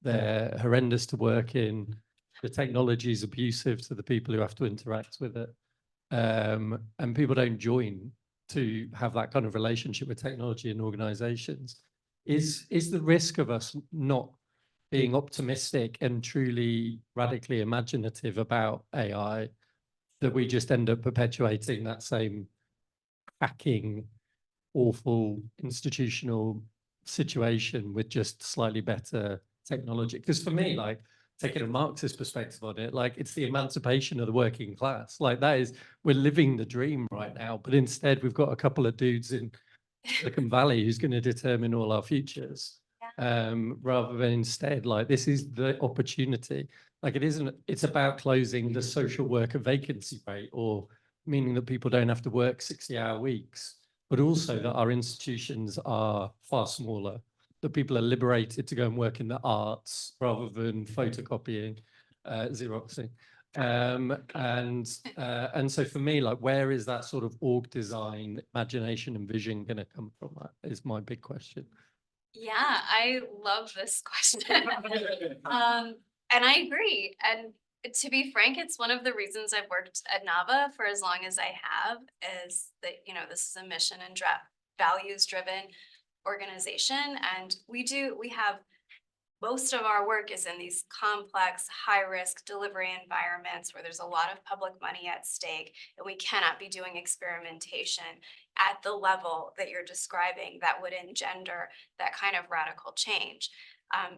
they're horrendous to work in. The technology is abusive to the people who have to interact with it. And people don't join to have that kind of relationship with technology and organizations. Is the risk of us not being optimistic and truly radically imaginative about AI that we just end up perpetuating that same hacking, awful institutional situation with just slightly better technology? Because for me, like, taking a Marxist perspective on it, like, it's the emancipation of the working class. Like, that is, we're living the dream right now, but instead we've got a couple of dudes in Silicon Valley who's going to determine all our futures. Rather than instead, like, this is the opportunity. Like, it's about closing the social worker vacancy rate, or meaning that people don't have to work 60-hour weeks, but also that our institutions are far smaller, that people are liberated to go and work in the arts rather than photocopying, Xeroxing. And so for me, like, where is that sort of org design, imagination and vision going to come from? That is my big question. Yeah, I love this question. And I agree. And to be frank, it's one of the reasons I've worked at Nava for as long as I have, is that, you know, this is a mission and values driven organization. And we have most of our work is in these complex, high risk delivery environments where there's a lot of public money at stake, and we cannot be doing experimentation at the level that you're describing that would engender that kind of radical change.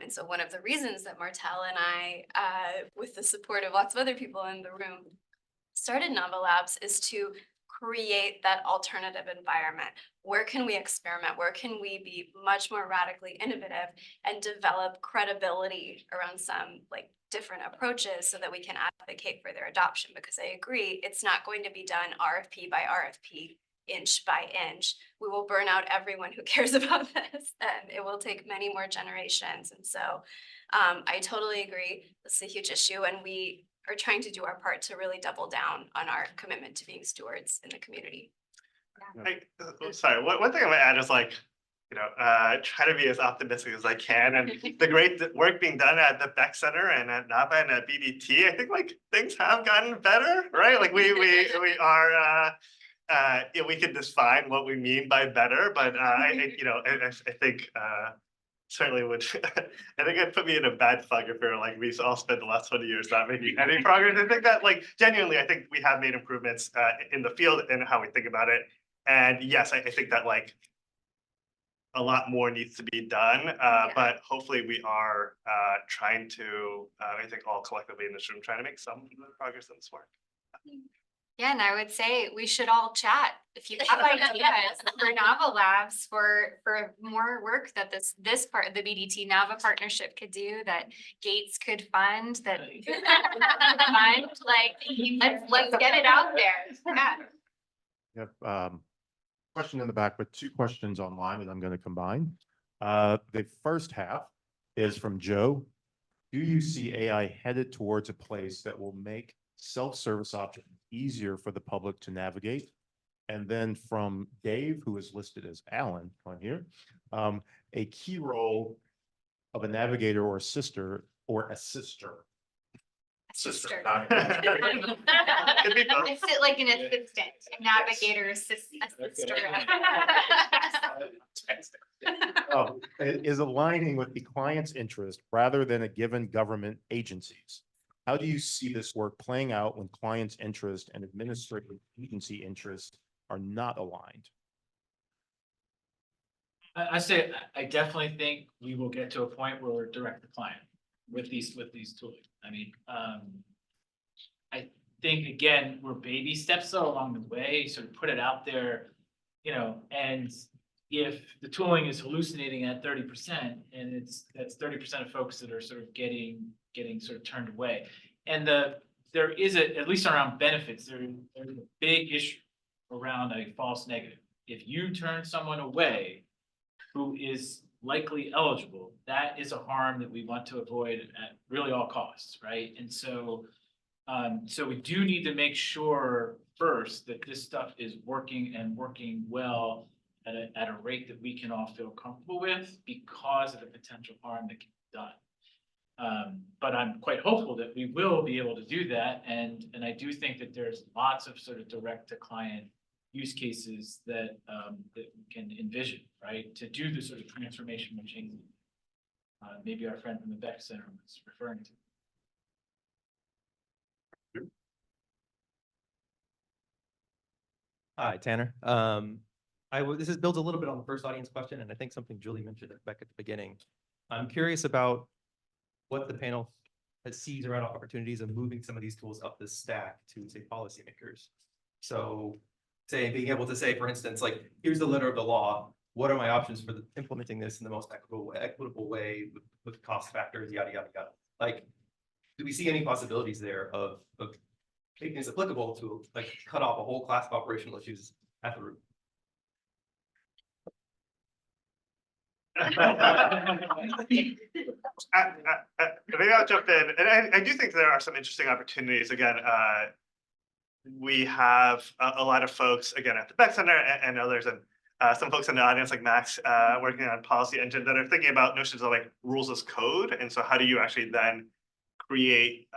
And so one of the reasons that Martel and I, with the support of lots of other people in the room, started Nava Labs is to create that alternative environment. Where can we experiment? Where can we be much more radically innovative and develop credibility around some like different approaches so that we can advocate for their adoption? Because I agree, it's not going to be done RFP by RFP, inch by inch. We will burn out everyone who cares about this, and it will take many more generations. And so I totally agree. This is a huge issue, and we are trying to do our part to really double down on our commitment to being stewards in the community. Sorry, one thing I'm gonna add is, like, you know, try to be as optimistic as I can, and the great work being done at the Beck Center and at Nava and at BDT, I think like things have gotten better, right? Like we are, yeah, we can define what we mean by better, but I think certainly would, I think it'd put me in a bad fog if we were like, we all spent the last 20 years not making any progress. I think that, like, genuinely, I think we have made improvements in the field and how we think about it. And yes, I think that, like, a lot more needs to be done, but hopefully we are trying to, I think all collectively in this room, trying to make some progress in this work. Yeah, and I would say we should all chat if you have ideas for Nava Labs for more work that this part of the BDT Nava partnership could do, that Gates could fund, that fund, like, let's get it out there. Yeah. We have question in the back, but two questions online that I'm going to combine. The first half is from Joe. Do you see AI headed towards a place that will make self-service options easier for the public to navigate? And then from Dave, who is listed as Alan on here, a key role of a navigator or sister or assister. Sister. not- Could be both. I sit like an assistant, a navigator assister. Is aligning with the client's interest rather than a given government agency's. How do you see this work playing out when client's interest and administrative agency interests are not aligned? I say, I definitely think we will get to a point where we're direct to client with these tooling. I mean, I think, again, we're baby steps though along the way, sort of put it out there, and if the tooling is hallucinating at 30% and that's 30% of folks that are sort of getting sort of turned away. And there is at least around benefits, there's a big issue around a false negative. If you turn someone away who is likely eligible, that is a harm that we want to avoid at really all costs, right? And so, so we do need to make sure first that this stuff is working and working well at a rate that we can all feel comfortable with because of the potential harm that can be done. But I'm quite hopeful that we will be able to do that, and I do think that there's lots of sort of direct to client use cases that that we can envision, right, to do the sort of transformational change. Maybe our friend from the Beck Center was referring to. Hi, Tanner. This is builds a little bit on the first audience question, and I think something Julie mentioned back at the beginning. I'm curious about what the panel sees around opportunities of moving some of these tools up the stack to, say, policymakers. So, say, being able to say, for instance, like, here's the letter of the law. What are my options for implementing this in the most equitable way with cost factors, yada, yada, yada. Like, do we see any possibilities there of making this applicable to, like, cut off a whole class of operational issues at the root? Maybe I'll jump in, and I do think there are some interesting opportunities. Again, we have a lot of folks, again, at the Beck Center and others, and some folks in the audience like Max working on policy engine that are thinking about notions of like rules as code. And so how do you actually then create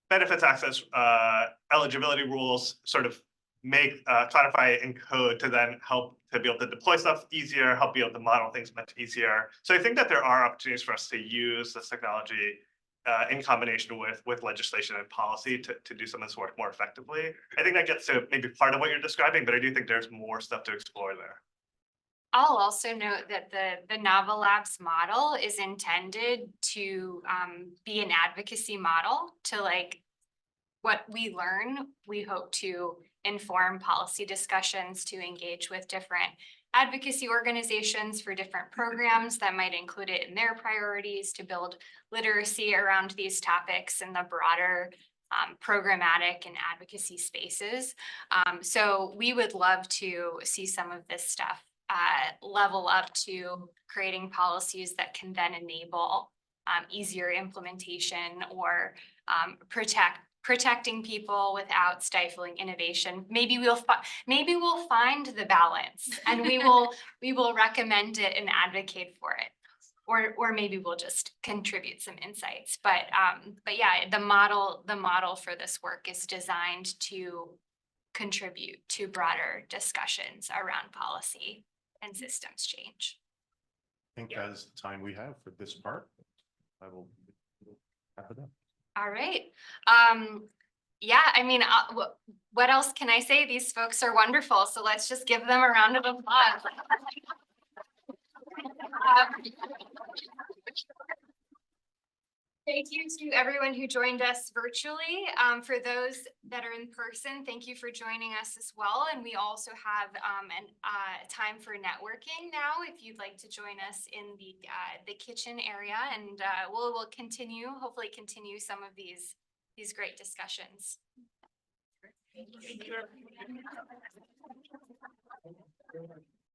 benefits access eligibility rules, sort of make codify it in code to then help to be able to deploy stuff easier, help be able to model things much easier. So I think that there are opportunities for us to use this technology in combination with legislation and policy to do some of this work more effectively. I think that gets to maybe part of what you're describing, but I do think there's more stuff to explore there. I'll also note that the Nava Labs model is intended to be an advocacy model to, like, what we learn, we hope to inform policy discussions, to engage with different advocacy organizations for different programs that might include it in their priorities, to build literacy around these topics in the broader programmatic and advocacy spaces. So we would love to see some of this stuff level up to creating policies that can then enable easier implementation or protecting people without stifling innovation. Maybe we'll find the balance, and we will recommend it and advocate for it, or maybe we'll just contribute some insights. But yeah, the model for this work is designed to contribute to broader discussions around policy and systems change. I think that is the time we have for this part. I will wrap it up. All right. Yeah, I mean, what else can I say? These folks are wonderful. So let's just give them a round of applause. Thank you to everyone who joined us virtually. For those that are in person, thank you for joining us as well. And we also have time for networking now, if you'd like to join us in the kitchen area, and we'll hopefully continue some of these great discussions. Thank you.